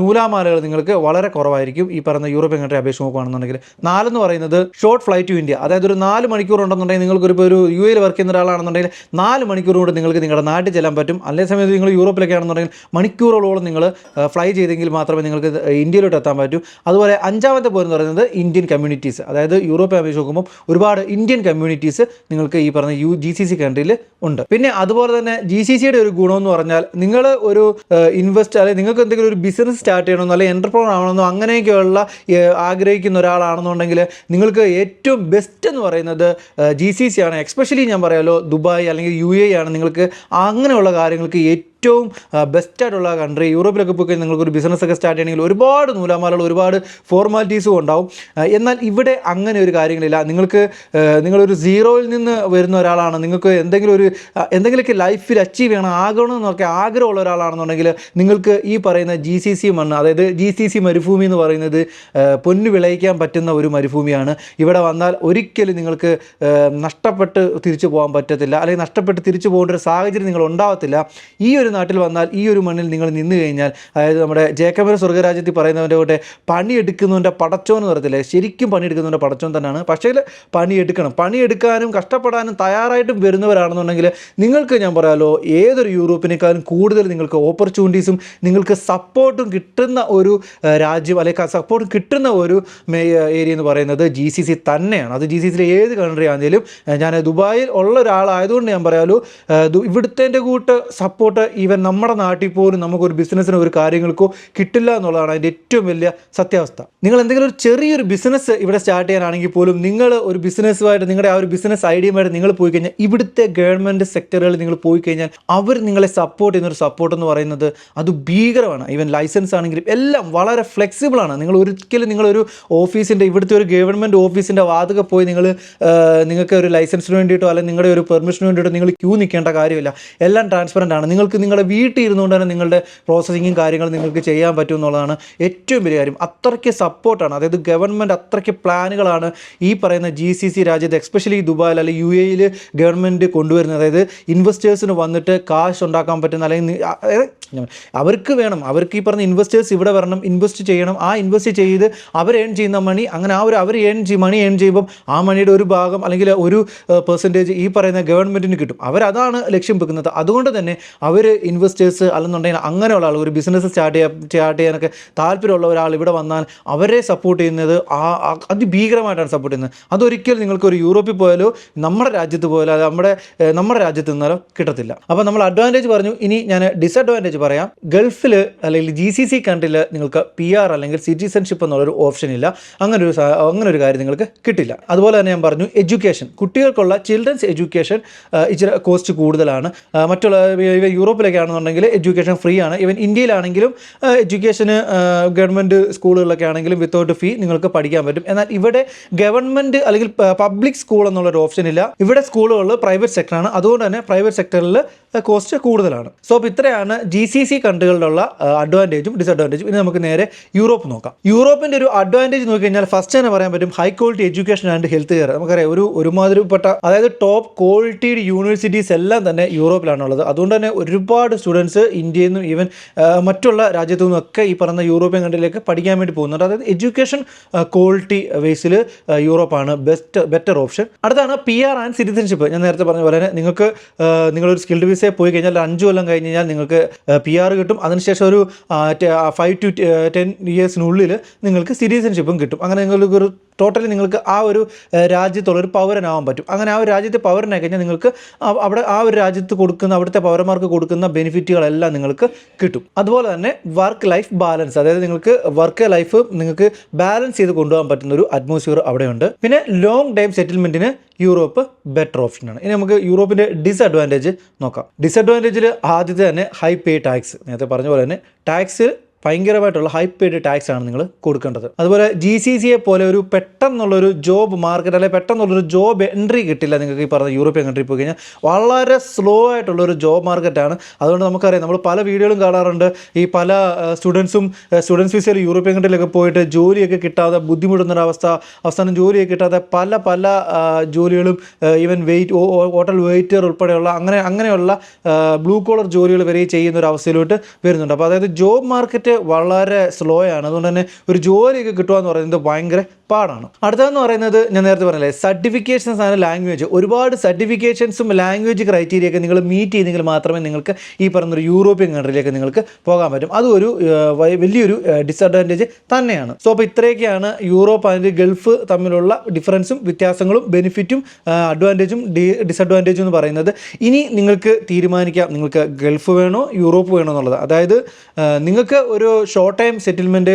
നൂലാമാലകൾ നിങ്ങൾക്ക് വളരെ കുറവായിരിക്കും ഈ പറയുന്ന യൂറോപ്യൻ കൺട്രി അപേക്ഷിച്ച് നോക്കുകയാണെന്നുണ്ടെങ്കിൽ. 4 എന്ന് പറയുന്നത് ഷോർട്ട് ഫ്ലൈറ്റ് ടു ഇന്ത്യ, അതായത് ഒരു 4 മണിക്കൂർ ഉണ്ടെന്നുണ്ടെങ്കിൽ നിങ്ങൾക്കൊരു UAE വർക്ക് ചെയ്യുന്ന ഒരാളാണെന്നുണ്ടെങ്കിൽ 4 മണിക്കൂർ കൊണ്ട് നിങ്ങൾക്ക് നിങ്ങളുടെ നാട്ടിൽ ചെല്ലാൻ പറ്റും. അതേ സമയത്ത് നിങ്ങൾ യൂറോപ്പിലൊക്കെ ആണെന്നുണ്ടെങ്കിൽ മണിക്കൂറുകളോളം നിങ്ങൾ ഫ്ലൈ ചെയ്തെങ്കിൽ മാത്രമേ നിങ്ങൾക്ക് ഇന്ത്യയിലോട്ട് എത്താൻ പറ്റൂ. അതുപോലെ 5ാമത്തെ പോയിന്റ് എന്ന് പറയുന്നത് ഇന്ത്യൻ കമ്മ്യൂണിറ്റീസ്, അതായത് യൂറോപ്പിനെ അപേക്ഷിച്ച് നോക്കുമ്പോൾ ഒരുപാട് ഇന്ത്യൻ കമ്മ്യൂണിറ്റീസ് നിങ്ങൾക്ക് ഈ പറഞ്ഞ GCC കൺട്രിയിൽ ഉണ്ട്. പിന്നെ അതുപോലെ തന്നെ GCCയുടെ ഒരു ഗുണമെന്ന് പറഞ്ഞാൽ നിങ്ങൾ ഒരു ഇൻവെസ്റ്റ്, അല്ലെങ്കിൽ നിങ്ങൾക്ക് എന്തെങ്കിലും ഒരു ബിസിനസ് സ്റ്റാർട്ട് ചെയ്യണമെന്നോ അല്ലെങ്കിൽ എൻ്റർപ്രനർ ആവണമെന്നോ അങ്ങനെയൊക്കെയുള്ള ആഗ്രഹിക്കുന്ന ഒരാളാണെന്നുണ്ടെങ്കിൽ നിങ്ങൾക്ക് ഏറ്റവും ബെസ്റ്റ് എന്ന് പറയുന്നത് GCC ആണ്. എക്സ്പെഷ്യലി ഞാൻ പറയാമല്ലോ, ദുബായ് അല്ലെങ്കിൽ UAE ആണ് നിങ്ങൾക്ക് അങ്ങനെയുള്ള കാര്യങ്ങൾക്ക് ഏറ്റവും ബെസ്റ്റായിട്ടുള്ള കൺട്രി. യൂറോപ്പിലൊക്കെ പോയി കഴിഞ്ഞാൽ നിങ്ങൾക്കൊരു ബിസിനസ്സൊക്കെ സ്റ്റാർട്ട് ചെയ്യണമെങ്കിൽ ഒരുപാട് നൂലാമാലകൾ, ഒരുപാട് ഫോർമാലിറ്റീസും ഉണ്ടാവും. എന്നാൽ ഇവിടെ അങ്ങനെ ഒരു കാര്യങ്ങളില്ല. നിങ്ങളൊരു സീറോയിൽ നിന്ന് വരുന്ന ഒരാളാണ്, നിങ്ങൾക്ക് എന്തെങ്കിലുമൊക്കെ ലൈഫിൽ അച്ചീവ് ചെയ്യണം, ആകണമെന്നൊക്കെ ആഗ്രഹമുള്ള ഒരാളാണെന്നുണ്ടെങ്കിൽ നിങ്ങൾക്ക് ഈ പറയുന്ന GCC മണ്ണ്, അതായത് GCC മരുഭൂമി എന്ന് പറയുന്നത് പൊന്നു വിളയിക്കാൻ പറ്റുന്ന ഒരു മരുഭൂമിയാണ്. ഇവിടെ വന്നാൽ ഒരിക്കലും നിങ്ങൾക്ക് നഷ്ടപ്പെട്ട് തിരിച്ചു പോകാൻ പറ്റത്തില്ല, അല്ലെങ്കിൽ നഷ്ടപ്പെട്ട് തിരിച്ചു പോകേണ്ട ഒരു സാഹചര്യം നിങ്ങൾ ഉണ്ടാവത്തില്ല. ഈ ഒരു നാട്ടിൽ വന്നാൽ, ഈ ഒരു മണ്ണിൽ നിങ്ങൾ നിന്ന് കഴിഞ്ഞാൽ, അതായത് നമ്മുടെ ജേക്കബിന്റെ സ്വർഗ്ഗരാജ്യത്തിൽ പറയുന്നവൻ്റെ കൂടെ പണിയെടുക്കുന്നവൻ്റെ പടച്ചോൻ എന്ന് പറയത്തില്ലേ, ശരിക്കും പണിയെടുക്കുന്നവൻ്റെ പടച്ചോൻ തന്നെയാണ്. പക്ഷേ പണിയെടുക്കാനും കഷ്ടപ്പെടാനും തയ്യാറായിട്ടും വരുന്നവരാണെന്നുണ്ടെങ്കിൽ നിങ്ങൾക്ക് ഞാൻ പറയാമല്ലോ, ഏതൊരു യൂറോപ്പിനേക്കാളും കൂടുതൽ നിങ്ങൾക്ക് ഓപ്പർച്യൂണിറ്റീസും നിങ്ങൾക്ക് സപ്പോർട്ടും കിട്ടുന്ന ഒരു രാജ്യം, അല്ലെങ്കിൽ സപ്പോർട്ടും കിട്ടുന്ന ഒരു ഏരിയ എന്ന് പറയുന്നത് GCC തന്നെയാണ്. അത് GCCയിലെ ഏത് കൺട്രി ആണെങ്കിലും, ഞാൻ ദുബായിൽ ഉള്ള ഒരാളായതുകൊണ്ട് ഞാൻ പറയാമല്ലോ, ഇവിടുത്തെ കൂട്ട് സപ്പോർട്ട് ഈവൻ നമ്മുടെ നാട്ടിൽ പോലും നമുക്കൊരു ബിസിനസ്സിനോ ഒരു കാര്യങ്ങൾക്കോ കിട്ടില്ല എന്നുള്ളതാണ് അതിൻ്റെ ഏറ്റവും വലിയ സത്യാവസ്ഥ. നിങ്ങൾ എന്തെങ്കിലും ഒരു ചെറിയൊരു ബിസിനസ് ഇവിടെ സ്റ്റാർട്ട് ചെയ്യാനാണെങ്കിൽ പോലും, നിങ്ങൾ ഒരു ബിസിനസ്സുമായിട്ട്, നിങ്ങളുടെ ആ ഒരു ബിസിനസ് ഐഡിയയുമായിട്ട് നിങ്ങൾ പോയി കഴിഞ്ഞാൽ, ഇവിടുത്തെ ഗവൺമെൻറ് സെക്ടറുകളിൽ നിങ്ങൾ പോയി കഴിഞ്ഞാൽ അവർ നിങ്ങളെ സപ്പോർട്ട് ചെയ്യുന്നൊരു സപ്പോർട്ട് എന്ന് പറയുന്നത് അത് ഭീകരമാണ്. ഈവൻ ലൈസൻസ് ആണെങ്കിലും എല്ലാം വളരെ ഫ്ലെക്സിബിളാണ്. നിങ്ങൾ ഒരിക്കലും നിങ്ങളൊരു ഓഫീസിൻ്റെ, ഇവിടുത്തെ ഒരു ഗവൺമെൻറ് ഓഫീസിൻ്റെ വാതുക്കെ പോയി നിങ്ങൾക്ക് ഒരു ലൈസൻസിന് വേണ്ടിയിട്ടോ അല്ലെങ്കിൽ നിങ്ങളുടെ ഒരു പെർമിഷന് വേണ്ടിയിട്ടോ നിങ്ങൾ ക്യൂ നിൽക്കേണ്ട കാര്യമില്ല. എല്ലാം ട്രാൻസ്പെറൻ്റ് ആണ്. നിങ്ങൾക്ക് നിങ്ങളുടെ നിങ്ങളുടെ വീട്ടിൽ ഇരുന്നുകൊണ്ട് തന്നെ നിങ്ങളുടെ പ്രോസസ്സിങ്ങും കാര്യങ്ങളും നിങ്ങൾക്ക് ചെയ്യാൻ പറ്റും എന്നുള്ളതാണ് ഏറ്റവും വലിയ കാര്യം. അത്രയ്ക്ക് സപ്പോർട്ടാണ്, അതായത് ഗവൺമെൻറ് അത്രയ്ക്ക് പ്ലാനുകളാണ് ഈ പറയുന്ന GCC രാജ്യത്ത്, എസ്പെഷ്യലി ദുബായിൽ അല്ലെങ്കിൽ UAE ഗവൺമെൻറ് കൊണ്ടുവരുന്നത്. അതായത് ഇൻവെസ്റ്റേഴ്സിന് വന്നിട്ട് കാശ് ഉണ്ടാക്കാൻ പറ്റുന്ന, അല്ലെങ്കിൽ അവർക്ക് ഈ പറഞ്ഞ ഇൻവെസ്റ്റേഴ്സ് ഇവിടെ വരണം, ഇൻവെസ്റ്റ് ചെയ്യണം, ആ ഇൻവെസ്റ്റ് ചെയ്ത് അവർ ഏൺ ചെയ്യുന്ന മണി, അങ്ങനെ അവർ മണി ഏൺ ചെയ്യുമ്പം ആ മണിയുടെ ഒരു ഭാഗം അല്ലെങ്കിൽ ഒരു പെർസെൻറ്റേജ് ഈ പറയുന്ന ഗവൺമെൻറ്റിന് കിട്ടും. അവരതാണ് ലക്ഷ്യം വെക്കുന്നത്. അതുകൊണ്ട് തന്നെ അവർ ഇൻവെസ്റ്റേഴ്സ് അല്ലെന്നുണ്ടെങ്കിൽ അങ്ങനെയുള്ള ആൾ, ഒരു ബിസിനസ് സ്റ്റാർട്ട് ചെയ്യാനൊക്കെ താല്പര്യമുള്ള ഒരാൾ ഇവിടെ വന്നാൽ അവരെ സപ്പോർട്ട് ചെയ്യുന്നത് അതിഭീകരമായിട്ടാണ് സപ്പോർട്ട് ചെയ്യുന്നത്. അതൊരിക്കലും നിങ്ങൾക്ക് ഒരു യൂറോപ്പിൽ പോയാലോ നമ്മുടെ രാജ്യത്ത് പോയാലോ അത് നമ്മുടെ രാജ്യത്ത് നിന്നാലോ കിട്ടത്തില്ല. അപ്പോൾ നമ്മൾ അഡ്വാൻറ്റേജ് പറഞ്ഞു. ഇനി ഞാൻ ഡിസഡ്വാൻറ്റേജ് പറയാം. ഗൾഫിൽ അല്ലെങ്കിൽ GCC കൺട്രിയിൽ നിങ്ങൾക്ക് PR അല്ലെങ്കിൽ സിറ്റിസൺഷിപ്പ് എന്നുള്ളൊരു ഓപ്ഷൻ ഇല്ല. അങ്ങനെ ഒരു കാര്യം നിങ്ങൾക്ക് കിട്ടില്ല. അതുപോലെ തന്നെ ഞാൻ പറഞ്ഞു എഡ്യൂക്കേഷൻ, കുട്ടികൾക്കുള്ള ചിൽഡ്രൻസ് എഡ്യൂക്കേഷൻ ഇച്ചിരി കോസ്റ്റ് കൂടുതലാണ്. മറ്റുള്ള യൂറോപ്പിലൊക്കെ ആണെന്നുണ്ടെങ്കിൽ എഡ്യൂക്കേഷൻ ഫ്രീ ആണ്. ഈവൻ ഇന്ത്യയിലാണെങ്കിലും എഡ്യൂക്കേഷന് ഗവൺമെൻറ് സ്കൂളുകളിലൊക്കെ ആണെങ്കിലും വിത്തൗട്ട് ഫീ നിങ്ങൾക്ക് പഠിക്കാൻ പറ്റും. എന്നാൽ ഇവിടെ ഗവൺമെൻറ് അല്ലെങ്കിൽ പബ്ലിക് സ്കൂൾ എന്നുള്ളൊരു ഓപ്ഷൻ ഇല്ല. ഇവിടെ സ്കൂളുകളിൽ പ്രൈവറ്റ് സെക്ടറാണ്. അതുകൊണ്ട് തന്നെ പ്രൈവറ്റ് സെക്ടറിൽ കോസ്റ്റ് കൂടുതലാണ്. സോ അപ്പോൾ ഇത്രയാണ് GCC കൺട്രികളിലുള്ള അഡ്വാൻറ്റേജും ഡിസഡ്വാൻറ്റേജും. ഇനി നമുക്ക് നേരെ യൂറോപ്പ് നോക്കാം. യൂറോപ്പിൻ്റെ ഒരു അഡ്വാൻറ്റേജ് നോക്കിക്കഴിഞ്ഞാൽ ഫസ്റ്റ് തന്നെ പറയാൻ പറ്റും high quality education and health care. നമുക്കറിയാം ഒരുമാതിരിപ്പെട്ട, അതായത് ടോപ്പ് ക്വാളിറ്റി യൂണിവേഴ്സിറ്റീസ് എല്ലാം തന്നെ യൂറോപ്പിലാണുള്ളത്. അതുകൊണ്ട് തന്നെ ഒരുപാട് സ്റ്റുഡൻസ് ഇന്ത്യയിൽ നിന്നും ഈവൻ മറ്റുള്ള രാജ്യത്തു നിന്നൊക്കെ ഈ പറഞ്ഞ യൂറോപ്യൻ കൺട്രിയിലേക്ക് പഠിക്കാൻ വേണ്ടി പോകുന്നുണ്ട്. അതായത് എഡ്യൂക്കേഷൻ ക്വാളിറ്റി ബേസിൽ യൂറോപ്പാണ് ബെറ്റർ ഓപ്ഷൻ. അടുത്താണ് PR ആൻഡ് സിറ്റിസൺഷിപ്പ്. ഞാൻ നേരത്തെ പറഞ്ഞ പോലെ തന്നെ നിങ്ങളൊരു സ്കിൽഡ് വിസയിൽ പോയി കഴിഞ്ഞാൽ 5 കൊല്ലം കഴിഞ്ഞ് കഴിഞ്ഞാൽ നിങ്ങൾക്ക് PR കിട്ടും. അതിനുശേഷം ഒരു 5 to 10 ഇയേഴ്സിനുള്ളിൽ നിങ്ങൾക്ക് സിറ്റിസൺഷിപ്പും കിട്ടും. അങ്ങനെ നിങ്ങൾക്കൊരു ടോട്ടലി നിങ്ങൾക്ക് ആ ഒരു രാജ്യത്തുള്ളൊരു പൗരനാവാൻ പറ്റും. അങ്ങനെ ആ ഒരു രാജ്യത്തെ പൗരനായി കഴിഞ്ഞാൽ നിങ്ങൾക്ക് അവിടെ ആ ഒരു രാജ്യത്ത് കൊടുക്കുന്ന, അവിടുത്തെ പൗരന്മാർക്ക് കൊടുക്കുന്ന ബെനിഫിറ്റുകളെല്ലാം നിങ്ങൾക്ക് കിട്ടും. അതുപോലെ തന്നെ വർക്ക് ലൈഫ് ബാലൻസ്, അതായത് നിങ്ങൾക്ക് വർക്ക് ലൈഫ് നിങ്ങൾക്ക് ബാലൻസ് ചെയ്ത് കൊണ്ടുപോകാൻ പറ്റുന്ന ഒരു അറ്റ്മോസ്ഫിയർ അവിടെയുണ്ട്. പിന്നെ ലോങ് ടൈം സെറ്റിൽമെൻറ്റിന് യൂറോപ്പ് ബെറ്റർ ഓപ്ഷനാണ്. ഇനി നമുക്ക് യൂറോപ്പിൻ്റെ ഡിസഡ്വാൻറ്റേജ് നോക്കാം. ഡിസഡ്വാൻറ്റേജിൽ ആദ്യത്തെ തന്നെ ഹൈ പേ ടാക്സ്. നേരത്തെ പറഞ്ഞ പോലെ തന്നെ ടാക്സ് ഭയങ്കരമായിട്ടുള്ള ഹൈ പെയ്ഡ് ടാക്സ് ആണ് നിങ്ങൾ കൊടുക്കേണ്ടത്. അതുപോലെ GCCയെ പോലെ ഒരു പെട്ടെന്നുള്ളൊരു ജോബ് മാർക്കറ്റ് അല്ലെങ്കിൽ പെട്ടെന്നുള്ളൊരു ജോബ് എൻട്രി കിട്ടില്ല നിങ്ങൾക്ക് ഈ പറഞ്ഞ യൂറോപ്യൻ കൺട്രി പോയി കഴിഞ്ഞാൽ. വളരെ സ്ലോ ആയിട്ടുള്ളൊരു ജോബ് മാർക്കറ്റാണ്. അതുകൊണ്ട് നമുക്കറിയാം, നമ്മൾ പല വീഡിയോകളും കാണാറുണ്ട്, ഈ പല സ്റ്റുഡൻസ് വിസയിൽ യൂറോപ്യൻ കൺട്രിയിലൊക്കെ പോയിട്ട് ജോലിയൊക്കെ കിട്ടാതെ ബുദ്ധിമുട്ടുന്നൊരവസ്ഥ, അവസാനം ജോലിയൊക്കെ കിട്ടാതെ പല ജോലികളും ഈവൻ ഹോട്ടൽ വെയിറ്റർ ഉൾപ്പെടെയുള്ള അങ്ങനെയുള്ള ബ്ലൂ കോളർ ജോലികൾ വരെ ചെയ്യുന്ന ഒരു അവസ്ഥയിലോട്ട് വരുന്നുണ്ട്. അപ്പോൾ അതായത് ജോബ് മാർക്കറ്റ് വളരെ സ്ലോ ആണ്. അതുകൊണ്ട് തന്നെ ഒരു ജോലിയൊക്കെ കിട്ടുക എന്ന് പറയുന്നത് ഭയങ്കര പാടാണ്. അടുത്തതെന്ന് പറയുന്നത് ഞാൻ നേരത്തെ പറഞ്ഞില്ലേ, സർട്ടിഫിക്കേഷൻസ് ആണ് ലാംഗ്വേജ്. ഒരുപാട് സർട്ടിഫിക്കേഷൻസും ലാംഗ്വേജ് ക്രൈറ്റീരിയൊക്കെ നിങ്ങൾ മീറ്റ് ചെയ്തെങ്കിൽ മാത്രമേ നിങ്ങൾക്ക് ഈ പറഞ്ഞൊരു യൂറോപ്യൻ കൺട്രിയിലേക്ക് നിങ്ങൾക്ക് പോകാൻ പറ്റും. അതും വലിയൊരു ഡിസഡ്വാൻറ്റേജ് തന്നെയാണ്. സോ അപ്പോൾ ഇത്രയൊക്കെയാണ് യൂറോപ്പ് ആൻഡ് ഗൾഫ് തമ്മിലുള്ള ഡിഫറൻസും വ്യത്യാസങ്ങളും ബെനിഫിറ്റും അഡ്വാൻറ്റേജും ഡിസഡ്വാൻറ്റേജും എന്ന് പറയുന്നത്. ഇനി നിങ്ങൾക്ക് തീരുമാനിക്കാം നിങ്ങൾക്ക് ഗൾഫ് വേണോ യൂറോപ്പ് വേണോ എന്നുള്ളത്. അതായത് നിങ്ങൾക്ക് ഒരു ഷോർട്ട് ടൈം സെറ്റിൽമെൻറ്റ്,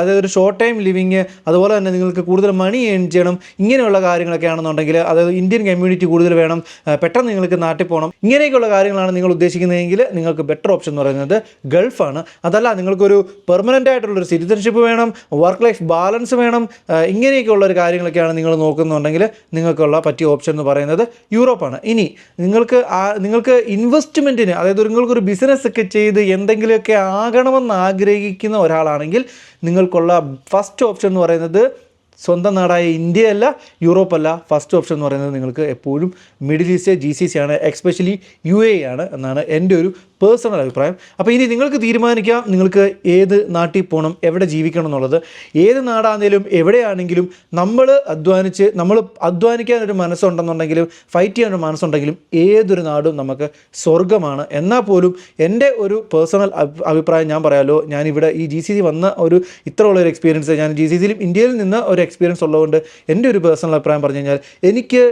അതായത് ഒരു ഷോർട്ട് ടൈം ലിവിങ്, അതുപോലെ തന്നെ നിങ്ങൾക്ക് കൂടുതൽ മണി ഏൺ ചെയ്യണം, ഇങ്ങനെയുള്ള കാര്യങ്ങളൊക്കെ ആണെന്നുണ്ടെങ്കിൽ, അതായത് ഇന്ത്യൻ കമ്മ്യൂണിറ്റി കൂടുതൽ വേണം, പെട്ടെന്ന് നിങ്ങൾക്ക് നാട്ടിൽ പോകണം, ഇങ്ങനെയൊക്കെയുള്ള കാര്യങ്ങളാണ് നിങ്ങൾ ഉദ്ദേശിക്കുന്നതെങ്കിൽ നിങ്ങൾക്ക് ബെറ്റർ ഓപ്ഷൻ എന്ന് പറയുന്നത് ഗൾഫാണ്. അതല്ല നിങ്ങൾക്കൊരു പെർമനൻ്റ് ആയിട്ടുള്ളൊരു സിറ്റിസൺഷിപ്പ് വേണം, വർക്ക് ലൈഫ് ബാലൻസ് വേണം, ഇങ്ങനെയൊക്കെയുള്ള ഒരു കാര്യങ്ങളൊക്കെയാണ് നിങ്ങൾ നോക്കുന്നുണ്ടെങ്കിൽ നിങ്ങൾക്കുള്ള പറ്റിയ ഓപ്ഷൻ എന്ന് പറയുന്നത് യൂറോപ്പാണ്. ഇനി നിങ്ങൾക്ക് ഇൻവെസ്റ്റ്മെൻറ്റിന്, അതായത് നിങ്ങൾക്കൊരു ബിസിനസ് ഒക്കെ ചെയ്ത് എന്തെങ്കിലുമൊക്കെ ആകണമെന്ന് ആഗ്രഹിക്കുന്ന ഒരാളാണെങ്കിൽ നിങ്ങൾക്കുള്ള ഫസ്റ്റ് ഓപ്ഷൻ എന്ന് പറയുന്നത് സ്വന്തം നാടായ ഇന്ത്യയല്ല, യൂറോപ്പല്ല. ഫസ്റ്റ് ഓപ്ഷൻ എന്ന് പറയുന്നത് നിങ്ങൾക്ക് എപ്പോഴും മിഡിൽ ഈസ്റ്റ് GCC ആണ്, എക്സ്പെഷ്യലി UAE ആണ് എന്നാണ് എൻ്റെ ഒരു പേഴ്സണൽ അഭിപ്രായം. അപ്പോൾ ഇനി നിങ്ങൾക്ക് തീരുമാനിക്കാം നിങ്ങൾക്ക് ഏത് നാട്ടിൽ പോകണം, എവിടെ ജീവിക്കണം എന്നുള്ളത്. ഏത് നാടാണെങ്കിലും എവിടെയാണെങ്കിലും നമ്മൾ അധ്വാനിക്കാനൊരു മനസ്സുണ്ടെന്നുണ്ടെങ്കിലും ഫൈറ്റ് ചെയ്യാനൊരു മനസ്സുണ്ടെങ്കിലും ഏതൊരു നാടും നമുക്ക് സ്വർഗ്ഗമാണ്. എന്നാൽ പോലും എൻ്റെ ഒരു പേഴ്സണൽ അഭിപ്രായം ഞാൻ പറയാമല്ലോ, ഞാനിവിടെ ഈ GCC വന്ന ഒരു ഇത്രയുള്ളൊരു എക്സ്പീരിയൻസ്, ഞാൻ GCCയിലും ഇന്ത്യയിൽ നിന്ന് ഒരു എക്സ്പീരിയൻസ് ഉള്ളതുകൊണ്ട് എൻ്റെ ഒരു പേഴ്സണൽ അഭിപ്രായം പറഞ്ഞു കഴിഞ്ഞാൽ, എനിക്ക്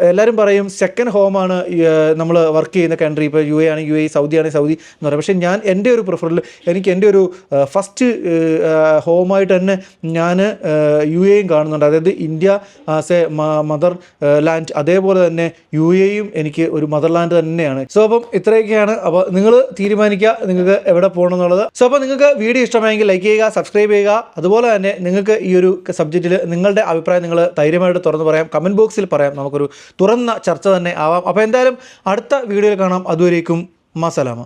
എല്ലാവരും പറയും സെക്കൻഡ് ഹോമാണ് നമ്മൾ വർക്ക് ചെയ്യുന്ന കൺട്രി. ഇപ്പോൾ UAE ആണ് UAE, സൗദി ആണെങ്കിൽ സൗദി എന്ന് പറയും. പക്ഷേ ഞാൻ എൻ്റെ ഒരു പ്രിഫറിൽ എനിക്ക് എൻ്റെ ഒരു ഫസ്റ്റ് ഹോമായിട്ട് തന്നെ ഞാൻ UAEയും കാണുന്നുണ്ട്. അതായത് India as A mother land, അതേപോലെ തന്നെ UAEയും എനിക്ക് ഒരു മദർ ലാൻഡ് തന്നെയാണ്. സോ അപ്പം ഇത്രയൊക്കെയാണ്. അപ്പോൾ നിങ്ങൾ തീരുമാനിക്കുക നിങ്ങൾക്ക് എവിടെ പോകണം എന്നുള്ളത്. സോ അപ്പോൾ നിങ്ങൾക്ക് വീഡിയോ ഇഷ്ടമായെങ്കിൽ ലൈക്ക് ചെയ്യുക, സബ്സ്ക്രൈബ് ചെയ്യുക. അതുപോലെ തന്നെ നിങ്ങൾക്ക് ഈ ഒരു സബ്ജക്റ്റിൽ നിങ്ങളുടെ അഭിപ്രായം നിങ്ങൾ ധൈര്യമായിട്ട് തുറന്ന് പറയാം, കമൻറ്റ് ബോക്സിൽ പറയാം. നമുക്കൊരു തുറന്ന ചർച്ച തന്നെ ആവാം. അപ്പോൾ എന്തായാലും അടുത്ത വീഡിയോയിൽ കാണാം. അതുവരേക്കും മസലാമ.